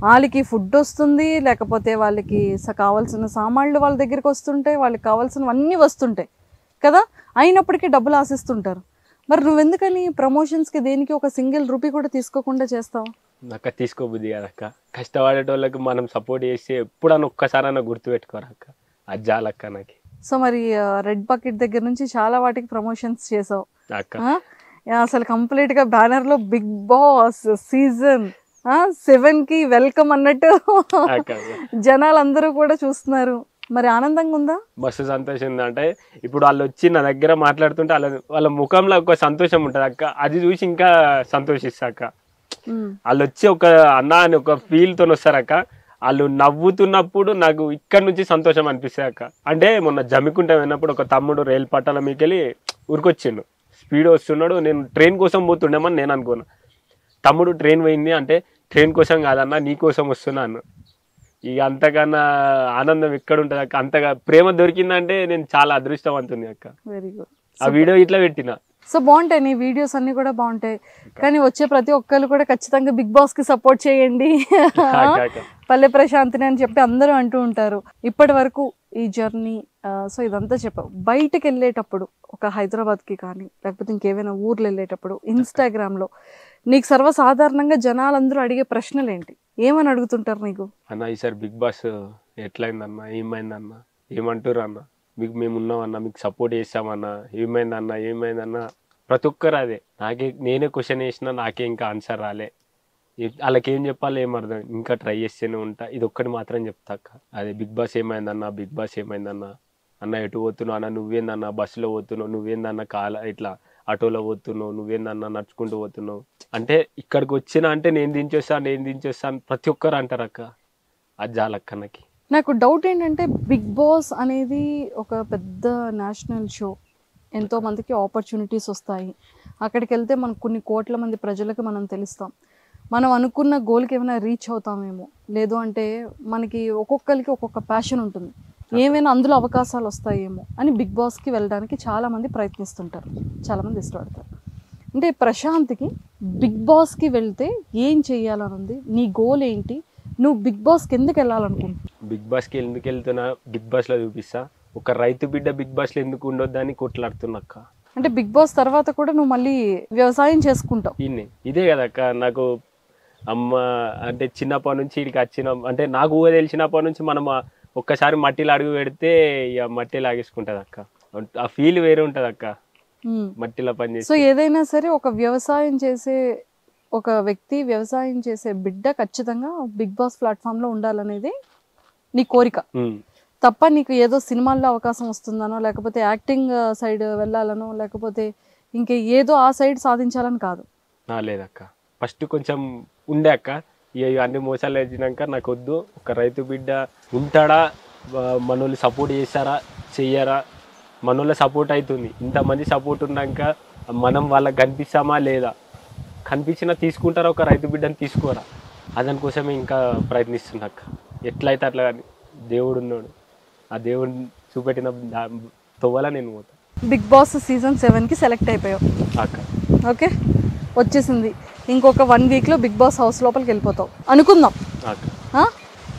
వాళ్ళకి ఫుడ్ వస్తుంది, లేకపోతే వాళ్ళకి కావాల్సిన సామాన్లు వాళ్ళ దగ్గరికి వస్తుంటాయి, వాళ్ళకి కావాల్సినవన్నీ వస్తుంటాయి కదా, అయినప్పటికీ డబ్బులు ఆశిస్తుంటారు. మరి నువ్వెందుకని ప్రమోషన్స్కి దేనికి ఒక సింగిల్ రూపీ కూడా తీసుకోకుండా చేస్తావు? నాకు తీసుకోబుద్ది కదక్క. కష్టపడేటోళ్ళకి మనం సపోర్ట్ చేసి ఎప్పుడన్నా ఒక్కసారైనా గుర్తుపెట్టుకోరక్క, అది చాలక్క నాకు. సో మరి రెడ్ బకెట్ దగ్గర నుంచి చాలా వాటికి ప్రమోషన్స్ చేసావు అక్క. అసలు కంప్లీట్ గా బ్యానర్ లో బిగ్ బాస్ సీజన్ 7కి వెల్కమ్ అన్నట్టు జనాలు అందరూ కూడా చూస్తున్నారు. మరి ఆనందంగా ఉందా? మస్తు సంతోషం ఉంది. అంటే ఇప్పుడు వాళ్ళు వచ్చి నా దగ్గర మాట్లాడుతుంటే వాళ్ళ ముఖంలో ఒక సంతోషం ఉంటుంది అక్క, అది చూసి ఇంకా సంతోషిస్తాక. వాళ్ళు వచ్చి ఒక అన్న అని ఒక ఫీల్ తో వస్తారక్క. వాళ్ళు నవ్వుతున్నప్పుడు నాకు ఇక్కడ నుంచి సంతోషం అనిపిస్తాయి అక్క. అంటే మొన్న జమ్మికుంట వెళ్ళినప్పుడు ఒక తమ్ముడు రైలు పట్టాల మీకెళ్ళి ఊరికొచ్చిండు, స్పీడ్ వస్తున్నాడు. నేను ట్రైన్ కోసం పోతుండేమని నేను అనుకున్నా. తమ్ముడు ట్రైన్ పోయింది అంటే ట్రైన్ కోసం కాదన్నా నీ కోసం వస్తున్నాను. ఇక అంతకన్నా ఆనందం ఎక్కడ ఉంటుంది అక్క. అంతగా ప్రేమ దొరికిందంటే నేను చాలా అదృష్టవంతుంది అక్క. Very good. ఆ వీడియో ఇట్లా పెట్టిన. సో బాగుంటాయి నీ వీడియోస్ అన్ని కూడా బాగుంటాయి. కానీ వచ్చే ప్రతి ఒక్కరు కూడా ఖచ్చితంగా బిగ్ బాస్ కి సపోర్ట్ చేయండి పల్లె ప్రశాంతిని అని చెప్పి అందరూ అంటూ ఉంటారు. ఇప్పటి వరకు ఈ జర్నీ సో ఇదంతా చెప్పావు. బయటకు వెళ్ళేటప్పుడు ఒక హైదరాబాద్కి కానీ లేకపోతే ఇంకేమైనా ఊర్లు వెళ్ళేటప్పుడు ఇన్స్టాగ్రామ్లో నీకు సర్వసాధారణంగా జనాలందరూ అడిగే ప్రశ్నలు ఏంటి, ఏమని అడుగుతుంటారు నీకు? అన్న ఈసారి బిగ్ బాస్ ఎట్లయిందన్నా, ఏమైందన్నా, ఏమంటారు అన్న, మీకు మేము ఉన్నామన్నా, మీకు సపోర్ట్ చేస్తామన్నా, ఏమైందన్నా ఏమైందన్నా, ప్రతి ఒక్కరు అదే. నేనే క్వశ్చన్ వేసినా నాకే ఇంకా ఆన్సర్ రాలే. వాళ్ళకి ఏం చెప్పాలో ఏమర్థం, ఇంకా ట్రై చేస్తూనే ఉంటా. ఇది ఒక్కటి మాత్రం చెప్తాక, అదే బిగ్ బాస్ ఏమైందన్నా, బిగ్ బాస్ ఏమైందన్నా, అన్న ఎటు పోతున్నావు అన్న, నువ్వేందన్నా బస్సులో పోతున్నావు, నువ్వేందన్నా ఆటోలో పోతున్నావు, నువ్వేందన్నా నడుచుకుంటూ పోతున్నావు. అంటే ఇక్కడికి వచ్చినా అంటే నేను దించొస్తాను ప్రతి ఒక్కరు అంటారు అక్క. అది చాలక్క నాకు. నాకు డౌట్ ఏంటంటే బిగ్ బాస్ అనేది ఒక పెద్ద నేషనల్ షో, ఎంతో మందికి ఆపర్చునిటీస్ వస్తాయి. అక్కడికి వెళ్తే మనకు కొన్ని కోట్ల మంది ప్రజలకు మనం తెలుస్తాం. మనం అనుకున్న గోల్కి ఏమైనా రీచ్ అవుతామేమో, లేదు అంటే మనకి ఒక్కొక్కరికి ఒక్కొక్క ప్యాషన్ ఉంటుంది, ఏమైనా అందులో అవకాశాలు వస్తాయేమో అని బిగ్ బాస్కి వెళ్ళడానికి చాలామంది ప్రయత్నిస్తుంటారు, చాలామంది ఇష్టపడతారు. అంటే ప్రశాంత్కి బిగ్ బాస్కి వెళ్తే ఏం చెయ్యాలని ఉంది, నీ గోల్ ఏంటి, నువ్వు బిగ్ బాస్కి ఎందుకు వెళ్ళాలనుకుంటున్నావు? బిగ్ బాస్కి ఎందుకు వెళ్తున్నా, బిగ్ బాస్లో చూపిస్తా. ఒక రైతు బిడ్డ బిగ్ బాస్లో ఎందుకు ఉండొద్దని కొట్లాడుతున్నాక్క. అంటే బిగ్ బాస్ తర్వాత కూడా నువ్వు మళ్ళీ వ్యవసాయం చేసుకుంటావు. ఇదే కదక్క నాకు అమ్మ. అంటే చిన్నప్పటి నుంచి ఇక్కడికి వచ్చిన, అంటే నాకు ఊహ తెలిసినప్పటి నుంచి మనం ఒక్కసారి మట్టిలో అడుగు పెడితే ఇక మట్టి లాగేసుకుంటది అక్క. ఆ ఫీల్ వేరే ఉంటది అక్క మట్టిలో పని చేసి. సో ఏదైనా సరే ఒక వ్యవసాయం చేసే ఒక వ్యక్తి, వ్యవసాయం చేసే బిడ్డ ఖచ్చితంగా బిగ్ బాస్ ప్లాట్ఫామ్ లో ఉండాలనేది నీ కోరిక తప్ప నీకు ఏదో సినిమాల్లో అవకాశం వస్తుందనో, లేకపోతే యాక్టింగ్ సైడ్ వెళ్ళాలనో, లేకపోతే ఇంకే ఏదో ఆ సైడ్ సాధించాలని కాదు. లేదక్క, ఫస్ట్ కొంచెం ఉండే అక్క. అన్ని మోసాలు వచ్చినాక నాకు వద్దు, ఒక రైతు బిడ్డ ఉంటాడా, మనోళ్ళు సపోర్ట్ చేస్తారా చెయ్యరా, మనోళ్ళ సపోర్ట్ అవుతుంది. ఇంతమంది సపోర్ట్ ఉన్నాక మనం వాళ్ళకి కనిపిస్తామా లేదా, కనిపించినా తీసుకుంటారా, ఒక రైతు బిడ్డని తీసుకోరా, దానికోసమే ఇంకా ప్రయత్నిస్తున్నాక. ఎట్లయితే అట్లా కానీ దేవుడు ఉన్నాడు, ఆ దేవుడు చూపెట్టిన తవ్వాలా నేను పోతా. బిగ్ బాస్ సీజన్ 7కి సెలెక్ట్ అయిపోయావు అక్క. ఓకే, వచ్చేసింది. ఇంకొక 1 వీక్లో బిగ్ బాస్ హౌస్ లోపలికి వెళ్ళిపోతావు అనుకుందాం.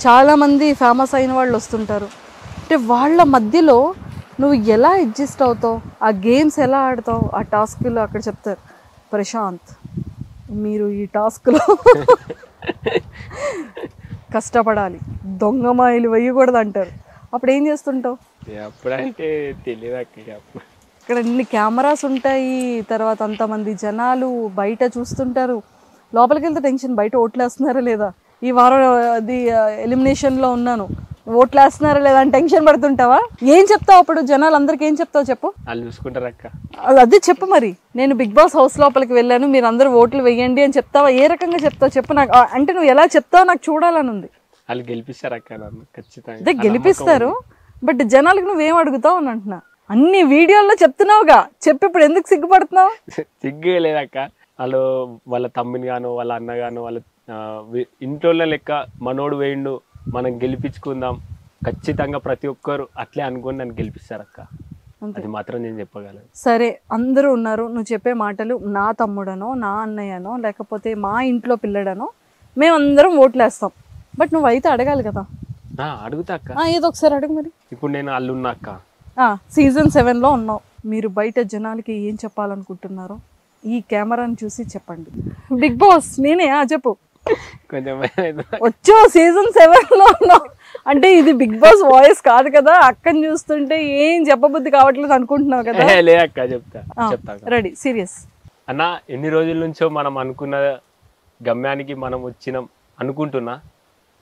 చాలామంది ఫేమస్ అయిన వాళ్ళు వస్తుంటారు. అంటే వాళ్ళ మధ్యలో నువ్వు ఎలా అడ్జస్ట్ అవుతావు, ఆ గేమ్స్ ఎలా ఆడతావు, ఆ టాస్క్లో అక్కడ చెప్తారు ప్రశాంత్ మీరు ఈ టాస్క్లో కష్టపడాలి, దొంగమాయిలు వేయకూడదు అంటారు. అప్పుడు ఏం చేస్తుంటావు? అప్పుడంటే తెలియదు అక్క. అప్పుడు ఇక్కడ ఇన్ని కెమెరాస్ ఉంటాయి, తర్వాత అంతమంది జనాలు బయట చూస్తుంటారు. లోపలికి వెళ్తే టెన్షన్, బయట ఓట్లు వేస్తున్నారా లేదా, ఈ వారం అది ఎలిమినేషన్లో ఉన్నాను, ఓట్లు వేస్తున్నారా లేదా అని టెన్షన్ పడుతుంటావా? ఏం చెప్తావు అప్పుడు జనాలు అందరికి? ఏం చెప్తావు చెప్పు. వాళ్ళు చూసుకుంటారు అక్క. అదే చెప్పు మరి. నేను బిగ్ బాస్ హౌస్ లోపలికి వెళ్ళాను, మీరు అందరూ ఓట్లు వేయండి అని చెప్తావా? ఏ రకంగా చెప్తావు చెప్పు నాకు. అంటే నువ్వు ఎలా చెప్తావో నాకు చూడాలని ఉంది. వాళ్ళు గెలిపిస్తారు అక్క నన్ను ఖచ్చితంగా. అదే గెలిపిస్తారు, బట్ జనాలకు నువ్వేం అడుగుతావు అని అంటున్నా. అన్ని వీడియోల్లో చెప్తున్నావుగా, చెప్పి ఇప్పుడు ఎందుకు సిగ్గుపడుతున్నావు? సిగ్గే లేదక్క. వాళ్ళు వాళ్ళ తమ్మిని గాను వాళ్ళ అన్న గాను వాళ్ళ ఇంట్లో లెక్క మనోడు వేయండు, మనం గెలిపించుకుందాం ఖచ్చితంగా ప్రతి ఒక్కరు అట్లే అనుకుని నన్ను గెలిపిస్తారు అక్క. అది మాత్రం నేను చెప్పగలను. సరే, అందరూ ఉన్నారు, నువ్వు చెప్పే మాటలు నా తమ్ముడనో నా అన్నయ్యనో లేకపోతే మా ఇంట్లో పిల్లడనో మేమందరం ఓట్లు వేస్తాం, బట్ నువ్వు అయితే అడగాలి కదా. అడుగుతా అక్క. ఏదో ఒకసారి అడుగు మరి. ఇప్పుడు నేను అల్లున్నా అక్క, సీజన్ 7లో ఉన్నావు, మీరు బయట జనాలకి ఏం చెప్పాలనుకుంటున్నారో ఈ కెమెరాని చూసి చెప్పండి. బిగ్ బాస్ నేనే, చెప్పు. కొంచెం వచ్చో సీజన్ 7లో ఉన్నావు అంటే ఇది బిగ్ బాస్ వాయిస్ కాదు కదా, అక్కని చూస్తుంటే ఏం చెప్పబుద్ధి కావట్లేదు అనుకుంటున్నావు కదా. లే అక్క, చెప్తా. రెడీ, సీరియస్ అన్న. ఎన్ని రోజుల నుంచో మనం అనుకున్న గమ్యానికి మనం వచ్చినాం అనుకుంటున్నా.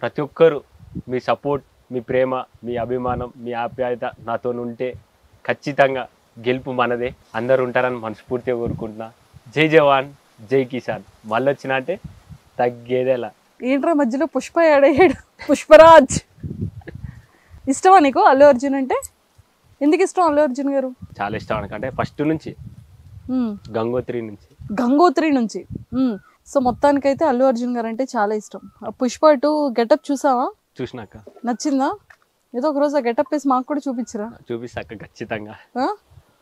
ప్రతి ఒక్కరు మీ సపోర్ట్, మీ ప్రేమ, మీ అభిమానం, మీ ఆప్యాయత నాతో ఉంటే ఖచ్చితంగా గెలుపు మనదే. అందరు ఉంటారని మనస్ఫూర్తిగా కోరుకుంటున్నా. జై జవాన్, జై కిసాన్. మళ్ళీ వచ్చినా అంటే తగ్గేదేలా. ఏంట్రా మధ్యలో పుష్ప ఏడయ్యాడు, పుష్పరాజ్. ఇష్టమా నీకు అల్లు అర్జున్ అంటే? ఎందుకు ఇష్టం అల్లు అర్జున్ గారు? చాలా ఇష్టం అనకంటే ఫస్ట్ నుంచి, గంగోత్రి నుంచి. సో మొత్తానికైతే అల్లు అర్జున్ గారు అంటే చాలా ఇష్టం. పుష్ప 2 గెటప్ చూసావా? చూసినాక నచ్చిందా? ఏదో ఒక రోజు ఆ గెటప్ వేసి మాకు కూడా చూపించరా? చూపిస్తాక ఖచ్చితంగా.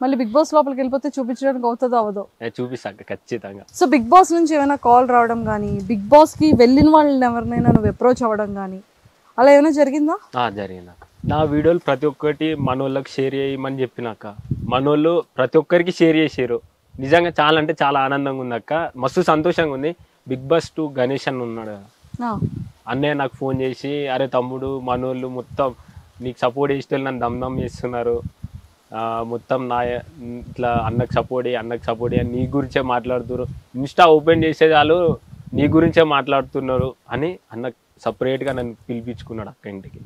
మళ్ళీ బిగ్ బాస్ లోపలికి వెళ్ళిపోతే చూపించడానికి అవుతుందో అవదో? చూపిస్తాక ఖచ్చితంగా. సో బిగ్ బాస్ నుంచి ఏమైనా కాల్ రావడం కానీ, బిగ్ బాస్ కి వెళ్ళిన వాళ్ళని ఎవరినైనా నువ్వు అప్రోచ్ అవ్వడం కానీ అలా ఏమైనా జరిగిందా? జరిగిందాక. నా వీడియోలు ప్రతి ఒక్కటి మనోళ్ళకి షేర్ చేయమని చెప్పినాక మనోళ్ళు ప్రతి ఒక్కరికి షేర్ చేసారు. నిజంగా చాలా అంటే చాలా ఆనందంగా ఉంది అక్క, మస్తు సంతోషంగా ఉంది. బిగ్ బాస్ 2 గణేష్ అన్న ఉన్నాడు కదా, అన్నయ్య నాకు ఫోన్ చేసి, అరే తమ్ముడు మనోళ్ళు మొత్తం నీకు సపోర్ట్ చేస్తే నన్ను దమ్దమ్ చేస్తున్నారు, మొత్తం నా ఇట్లా అన్నకు సపోర్ట్ అని నీ గురించే మాట్లాడుతున్నారు, ఇన్స్టా ఓపెన్ చేసే చాలు నీ గురించే మాట్లాడుతున్నారు అని అన్న సపరేట్గా నన్ను పిలిపించుకున్నాడు అక్క ఇంటికి.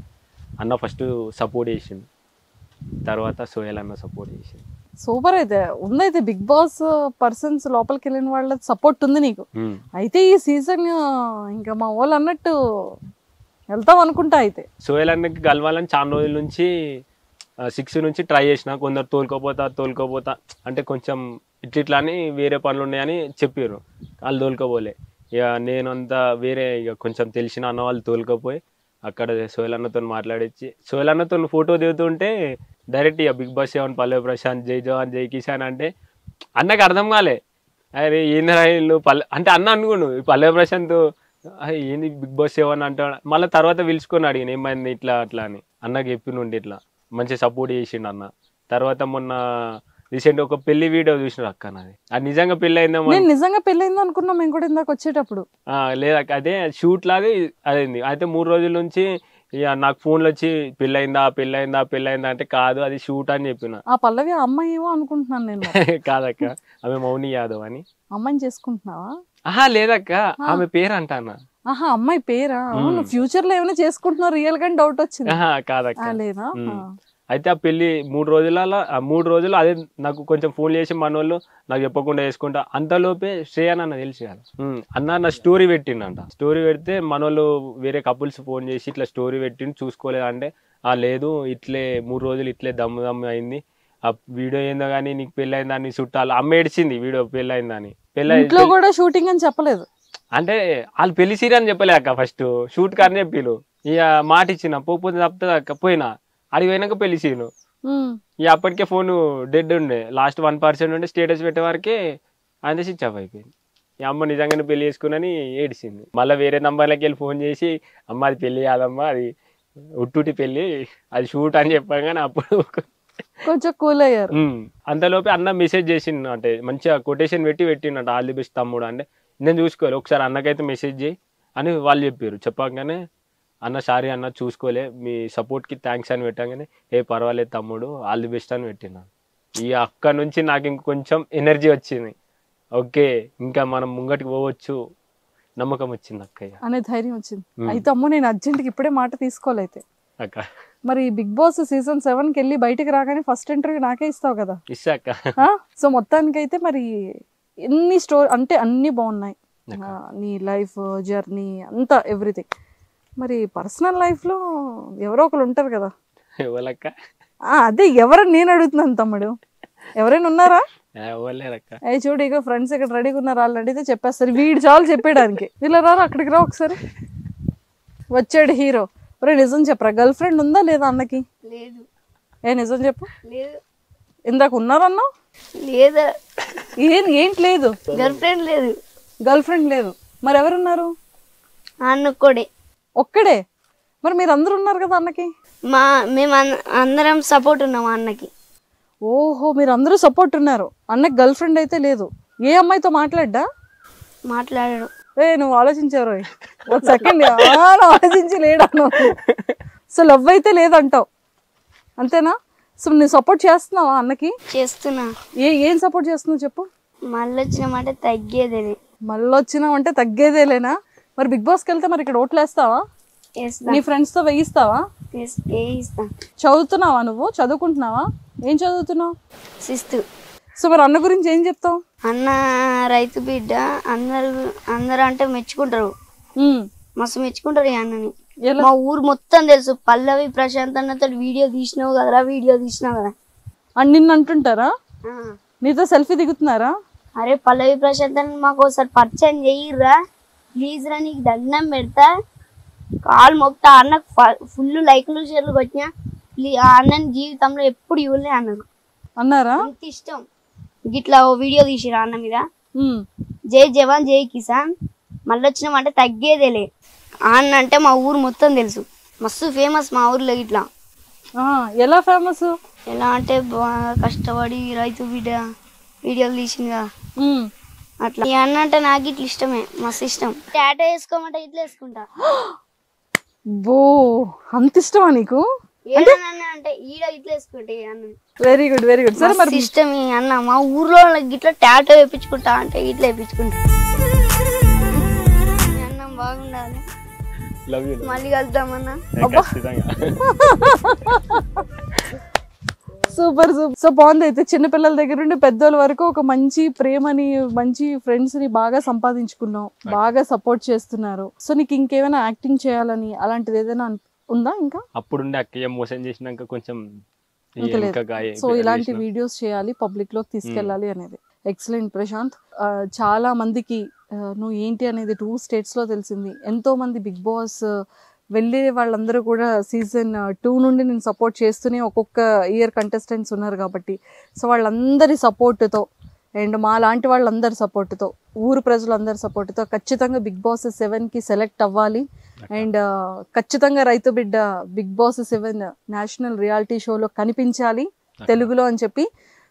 అన్న ఫస్ట్ సపోర్ట్ చేసిండు, తర్వాత సోయల్ అన్న సపోర్ట్ చేసిండు. సూపర్. అయితే ఉందైతే బిగ్ బాస్ పర్సన్స్ లోపలికి వెళ్ళిన వాళ్ళ సపోర్ట్ ఉంది నీకు. అయితే ఈ సీజన్ ఇంకా మా వాళ్ళు అన్నట్టు వెళ్తాం అనుకుంటా. అయితే సోయల్ అన్నకి కలవాలని చాలా రోజుల నుంచి 6 నుంచి ట్రై చేసిన, కొందరు తోలుకోపోతా అంటే కొంచెం ఇట్లా అని వేరే పనులు ఉన్నాయని చెప్పారు, వాళ్ళు తోలుకోపోలే. ఇక నేను అంతా వేరే ఇక కొంచెం తెలిసిన అన్న వాళ్ళు తోలుకపోయి అక్కడ సోయల్ అన్నతో మాట్లాడించి, సోయల్ అన్నతో ఫోటో దిగుతుంటే డైరెక్ట్ ఇక బిగ్ బాస్ 7 పల్లె ప్రశాంత్, జై జవాన్, జై కిసాన్ అంటే అన్నకు అర్థం కాలే. అరే ఏందిరా వీళ్ళు అంటే అన్న అనుకోండు పల్లె ప్రశాంత్ ఏంది బిగ్ బాస్ 7 అంటాడు. మళ్ళీ తర్వాత పిలుచుకొని అడిగిన ఏమైంది ఇట్లా అట్లా అని. అన్నకి చెప్పినుండి ఇట్లా మంచిగా సపోర్ట్ చేసిండు అన్న. తర్వాత మొన్న రీసెంట్ ఒక పెళ్లి వీడియో చూసినారు అక్క నాది, అది నిజంగా పెళ్లి అయిందేమో. నిజంగా పెళ్లి అయిందో అనుకున్నాం మేము కూడా ఇందాక వచ్చేటప్పుడు. లేదక్క, అదే షూట్ లాగా అయింది. అయితే 3 రోజుల నుంచి ఇక నాకు ఫోన్లు వచ్చి పెళ్ళయిందా అంటే కాదు అది షూట్ అని చెప్పిన. ఆ పల్లవి అమ్మాయి ఏమో అనుకుంటున్నాను నేను. కాదక్క, ఆమె మౌని యాదవ్ అని. అమ్మాయిని చేసుకుంటున్నావా? లేదక్క, ఆమె పేరు అంటానా. అమ్మాయి పేరా? ఫ్యూచర్ లో ఏమైనా చేసుకుంటున్నావు రియల్ గా డౌట్ వచ్చింది. కాదక్క, లేదా? అయితే ఆ పెళ్లి 3 రోజులు అదే నాకు కొంచెం ఫోన్ చేసి మనోళ్ళు నాకు చెప్పకుండా చేసుకుంటా. అంతలోపే శ్రేయాన్ అన్న తెలిసి కదా అన్న నా స్టోరీ పెట్టిండంట. స్టోరీ పెడితే మనోళ్ళు వేరే కపుల్స్ ఫోన్ చేసి ఇట్లా స్టోరీ పెట్టిండు చూసుకోలేదంటే, లేదు ఇట్లే 3 రోజులు ఇట్లే దమ్ము అయింది, ఆ వీడియో ఏందో కానీ నీకు పెళ్ళయిందని చుట్టాలు అమ్మ ఏడ్చింది వీడియో పెళ్ళయిందని. పెళ్ళి కూడా షూటింగ్ అని చెప్పలేదు అంటే వాళ్ళు పెళ్లి సీరీ అని చెప్పలేక ఫస్ట్ షూట్ కాని చెప్పిలు. ఇక మాట ఇచ్చిన పోతే తప్పుతుంది అక్క, పోయినా అడిగి పోయినాక పెళ్లి సీను. ఇక అప్పటికే ఫోన్ డెడ్ ఉండే, లాస్ట్ 1% ఉండే, స్టేటస్ పెట్టే వరకే అంతే స్విచ్ ఆఫ్ అయిపోయింది. ఈ అమ్మ నిజంగానే పెళ్లి చేసుకుని ఏడిచింది. మళ్ళీ వేరే నంబర్లకి వెళ్ళి ఫోన్ చేసి అమ్మ అది పెళ్లి కాదమ్మా, అది ఉట్టుటి పెళ్లి, అది షూట్ అని చెప్పగానే అప్పుడు కొంచెం కూల్ అయ్యారు. అంతలోపే అన్న మెసేజ్ చేసిండు, అంటే మంచిగా కొటేషన్ పెట్టిండట, ఆల్ ది బెస్ట్ తమ్ముడు అంటే. నేను చూసుకోవాలి ఒకసారి అన్నకైతే మెసేజ్ చేయి అని వాళ్ళు చెప్పారు. చెప్పగానే అన్న సారీ అన్న చూసుకోలే మీ సపోర్ట్కి థ్యాంక్స్ అని పెట్టగానే ఏ పర్వాలేదు తమ్ముడు ఆల్ ది బెస్ట్ అని పెట్టినా. ఈ అక్క నుంచి నాకు ఇంకొంచెం ఎనర్జీ వచ్చింది. ఓకే ఇంకా మనం ముంగటికి పోవచ్చు నమ్మకం వచ్చింది అక్కయ్య అనే ధైర్యం వచ్చింది. అయితే అమ్మో నేను అర్జెంట్కి ఇప్పుడే మాట తీసుకోవాలైతే. అక్క మరి బిగ్ బాస్ సీజన్ 7కి వెళ్ళి బయటకు రాగానే ఫస్ట్ ఇంటర్వ్యూ నాకే ఇస్తావు కదా. ఇస్తాక సో మొత్తానికైతే మరి ఎన్ని స్టోరీ అంటే అన్నీ బాగున్నాయి, నీ లైఫ్ జర్నీ అంతా ఎవ్రీథింగ్. మరి పర్సనల్ లైఫ్లో ఎవరో ఒకరు ఉంటారు కదా. ఎవరక్క? అదే ఎవరని నేను అడుగుతున్నాను తమ్ముడు, ఎవరైనా ఉన్నారా? ఎవరులేరక్క. అయ్యి చూడు ఇక ఫ్రెండ్స్ ఇక్కడ రెడీగా ఉన్నారు, వాళ్ళు అడిగితే చెప్పేస్తారు. వీడు చాలు చెప్పేయడానికి. ఇలా రారా అక్కడికి రా ఒకసారి. వచ్చాడు హీరో. ఒరే నిజం చెప్పరా, గర్ల్ ఫ్రెండ్ ఉందా లేదా అన్నకి? లేదు. ఏ నిజం చెప్పు. లేదు. ఇందాక ఉన్నారన్నా? లేదు. ఏంటి లేదు? గర్ల్ ఫ్రెండ్ లేదు. గర్ల్ ఫ్రెండ్ లేదు. మరి ఎవరున్నారు? అన్నొక్కడే. ఒక్కడే? మరి మీరు అందరు ఉన్నారు కదా అన్నకి. మేము అందరం సపోర్ట్ ఉన్నాం అన్నకి. ఓహో మీరు అందరూ సపోర్ట్ ఉన్నారు. అన్నకి గర్ల్ ఫ్రెండ్ అయితే లేదు. ఏ అమ్మాయితో మాట్లాడ్డా? మాట్లాడాడు. నువ్వు ఆలోచించారు ఒక సెకండ్. ఆలోచించి లేడాను. సో లవ్ అయితే లేదంటావు అంతేనా? సో నేను సపోర్ట్ చేస్తున్నావా అన్నకి? చేస్తున్నా. ఏం సపోర్ట్ చేస్తున్నావు చెప్పు. మళ్ళీ వచ్చినామంటే తగ్గేదేలే. మళ్ళీ వచ్చినామంటే తగ్గేదేలేనా? మరి బిగ్ బాస్కి వెళ్తే మరి ఇక్కడ ఓట్లు వేస్తావా? నీ ఫ్రెండ్స్తో వేయిస్తావా? చదువుతున్నావా? నువ్వు చదువుకుంటున్నావా? ఏం చదువుతున్నావు? 6th. సో మరి అన్న గురించి ఏం చెప్తావు? అన్న రైతు బిడ్డ. అందరు అంటే మెచ్చుకుంటారు, మస్తు మెచ్చుకుంటారు ఈ అన్నని. మా ఊరు మొత్తం తెలుసు. పల్లవి ప్రశాంత్ అన్నతో వీడియో తీసినావు కదరా, వీడియో తీసినావు కదా అని నిన్ను అంటుంటారా? నీతో సెల్ఫీ దిగుతున్నారా? అరే పల్లవి ప్రశాంత్ అన్న మాకు ఒకసారి పరిచయం చెయ్యిర్రా ప్లీజ్ రా, నీకు దండం పెడతా, కాలు మొక్తా. అన్నకు ఫుల్ లైక్లు షేర్లు వచ్చినా ఆ అన్నని జీవితంలో ఎప్పుడు ఇవ్వలే అన్నారు. అన్నారా? అంత ఇష్టం. ఇట్లా ఓ వీడియో తీసిరా అన్న మీద, జై జవాన్ జై కిసాన్, మళ్ళీ వచ్చినామంటే తగ్గేదేలే. అన్న అంటే మా ఊరు మొత్తం తెలుసు, మస్తు ఫేమస్ మా ఊర్లో. ఇట్లా ఎలా ఫేమస్? ఎలా అంటే బాగా కష్టపడి రైతు బిడ్డ వీడియోలు తీసిందిగా అట్లా. ఈ అన్న అంటే నాకు ఇట్లా ఇష్టమే, మస్తు ఇష్టం. టాటో వేసుకోమంటే ఇట్లా వేసుకుంటా. బో అంత ఇష్టమా నీకు? అంటే ఈడ ఇట్లా వేసుకుంటే వెరీ గుడ్ వెరీ గుడ్. సరే మరి ఇష్టం ఈ అన్న. మా ఊర్లో ఇట్లా టాటో వేయించుకుంటా అంటే ఇట్లా వేయించుకుంటా. అన్నం బాగుండాలి. మళ్ళీ కలుద్దామన్నా. Super super. సో బాగుంది. అయితే చిన్నపిల్లల దగ్గర నుండి పెద్దోళ్ళ వరకు ఒక మంచి ప్రేమని, మంచి ఫ్రెండ్స్ ని బాగా సంపాదించుకున్నావు, బాగా సపోర్ట్ చేస్తున్నారు. సో నీకు ఇంకేమైనా యాక్టింగ్ చేయాలని అలాంటిది ఏదైనా ఉందా? ఇంకా అప్పుడుండే అక్కయ్య మోసం చేసినాక కొంచెం సో ఇలాంటి వీడియోస్ చేయాలి, పబ్లిక్ లోకి తీసుకెళ్ళాలి అనేది. ఎక్సలెంట్ ప్రశాంత్. చాలా మందికి నువ్వు ఏంటి అనేది 2 states లో తెలిసింది. ఎంతో మంది బిగ్ బాస్ వెళ్ళే వాళ్ళందరూ కూడా సీజన్ 2 నుండి నేను సపోర్ట్ చేస్తూనే ఒక్కొక్క ఇయర్ కంటెస్టెంట్స్ ఉన్నారు కాబట్టి, సో వాళ్ళందరి సపోర్టుతో అండ్ మా లాంటి వాళ్ళందరి సపోర్టుతో, ఊరు ప్రజలందరి సపోర్టుతో ఖచ్చితంగా బిగ్ బాస్ 7కి సెలెక్ట్ అవ్వాలి. అండ్ ఖచ్చితంగా రైతు బిడ్డ బిగ్ బాస్ 7 నేషనల్ రియాలిటీ షోలో కనిపించాలి తెలుగులో అని చెప్పి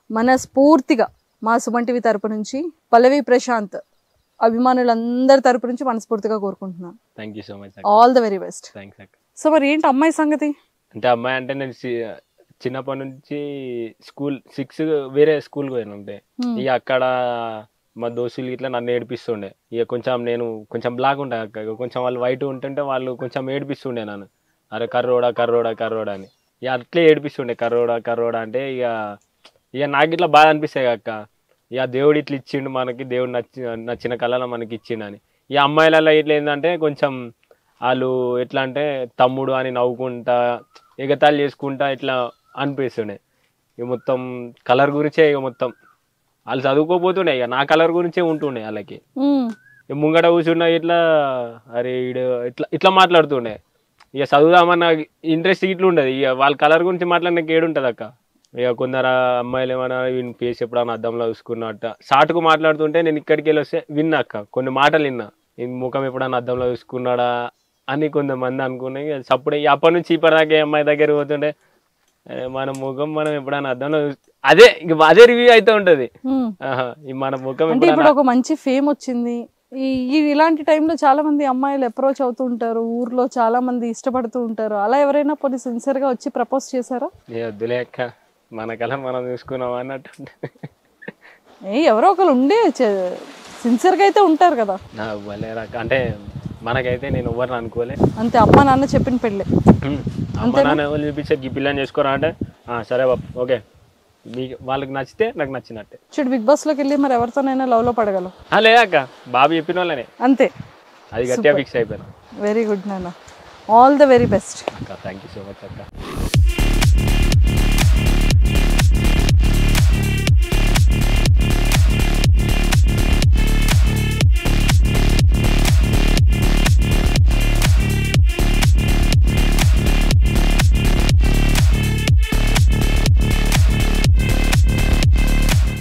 మనస్ఫూర్తిగా మా సుమన్ టీవీ తరపు నుంచి పల్లవి ప్రశాంత్ అభిమానులందరి తరపు నుంచి మనస్ఫూర్తిగా కోరుకుంటున్నాను. Thank you so much. All the very best. Thanks అక్క. సో మరి ఏంటి అమ్మాయి సంగతి? అంటే అమ్మాయి అంటే నేను చిన్నప్పటి నుంచి స్కూల్ 6 వేరే స్కూల్కి పోయినంటే ఇక అక్కడ మా దోస్తులు ఇట్లా నన్ను ఏడిపిస్తుండే. ఇక కొంచెం నేను కొంచెం బ్లాక్ ఉంటాయి అక్క, కొంచెం వాళ్ళు వైట్ ఉంటుంటే వాళ్ళు కొంచెం ఏడిపిస్తుండే నన్ను. అరే కర్రోడా కర్రోడా కర్రోడా అని ఇక అట్లే ఏడిపిస్తుండే. కర్రోడా కర్రోడా అంటే ఇక నాకు ఇట్లా బాధ అనిపిస్తాయి అక్క. ఇక దేవుడు ఇట్లా ఇచ్చిండు మనకి, దేవుడు నచ్చిన కళలో మనకి ఇచ్చిండని. ఈ అమ్మాయిలలో ఇట్లా ఏంటంటే కొంచెం వాళ్ళు ఎట్లా అంటే తమ్ముడు అని నవ్వుకుంటా ఎగతాళి చేసుకుంటా ఇట్లా అనిపిస్తుండే. ఇక మొత్తం కలర్ గురించే, ఇక మొత్తం వాళ్ళు చదువుకోపోతుండే, ఇక నా కలర్ గురించే ఉంటుండే వాళ్ళకి. ముంగట కూర్చున్నా ఇట్లా అరే ఈడు ఇట్లా ఇట్లా మాట్లాడుతుండే. ఇక చదువుదామన్న ఇంట్రెస్ట్ ఇట్లా ఉండదు. ఇక వాళ్ళ కలర్ గురించి మాట్లాడినాక ఏడుంటుంది అక్క. ఇక కొందరు అమ్మాయిలు ఏమన్నా వీని ఫేస్ ఎప్పుడన్నా అద్దంలో చూసుకున్నట్ట సాటుకు మాట్లాడుతుంటే నేను ఇక్కడికి వెళ్ళి వస్తే విన్నా అక్క, కొన్ని మాటలు విన్నా. ఈ ముఖం ఎప్పుడన్నా అద్దంలో చూసుకున్నాడా అని కొంతమంది అనుకున్నాయి. అప్పుడే అప్పటి నుంచి ఇప్పటిదాకా అమ్మాయి దగ్గర పోతుంటే మన ముఖం మనం ఎప్పుడైనా అద్దంలో అదే రివ్యూ అయితే ఉంటది. మన ముఖం అంటే ఇప్పుడు ఒక మంచి ఫేమ్ వచ్చింది, ఇలాంటి టైంలో చాలా మంది అమ్మాయిలు అప్రోచ్ అవుతూ ఉంటారు, ఊర్లో చాలా మంది ఇష్టపడుతూ ఉంటారు. అలా ఎవరైనా కొన్ని సిన్సియర్గా వచ్చి ప్రపోజ్ చేశారా? వద్దులే అక్క, మనకలా మనం చూసుకున్నాం అన్నట్టు. ఎవరో ఒకరు ఉండే సిన్సియర్గా అయితే ఉంటారు కదా. అంటే మనకైతే నేను ఎవరిని అనుకోలే. అంతే, అమ్మ నాన్న చెప్పిన పెళ్ళి. అమ్మ నాన్న ఎవరు చూపించే ఈ పిల్లని చేసుకోరా అంటే సరే బాబు ఓకే, మీకు వాళ్ళకి నచ్చితే నాకు నచ్చినట్టే. చూడు బిగ్ బాస్ లోకి వెళ్ళి మరి ఎవరితోనైనా లవ్ లో పడగలవు? లేదక్క, బాబు చెప్పిన వాళ్ళనే అంతే, అది గట్టిగా ఫిక్స్ అయిపోయినా. వెరీ గుడ్ నాన్న, ఆల్ ద వెరీ బెస్ట్ అక్క. థ్యాంక్ యూ సో మచ్ అక్క.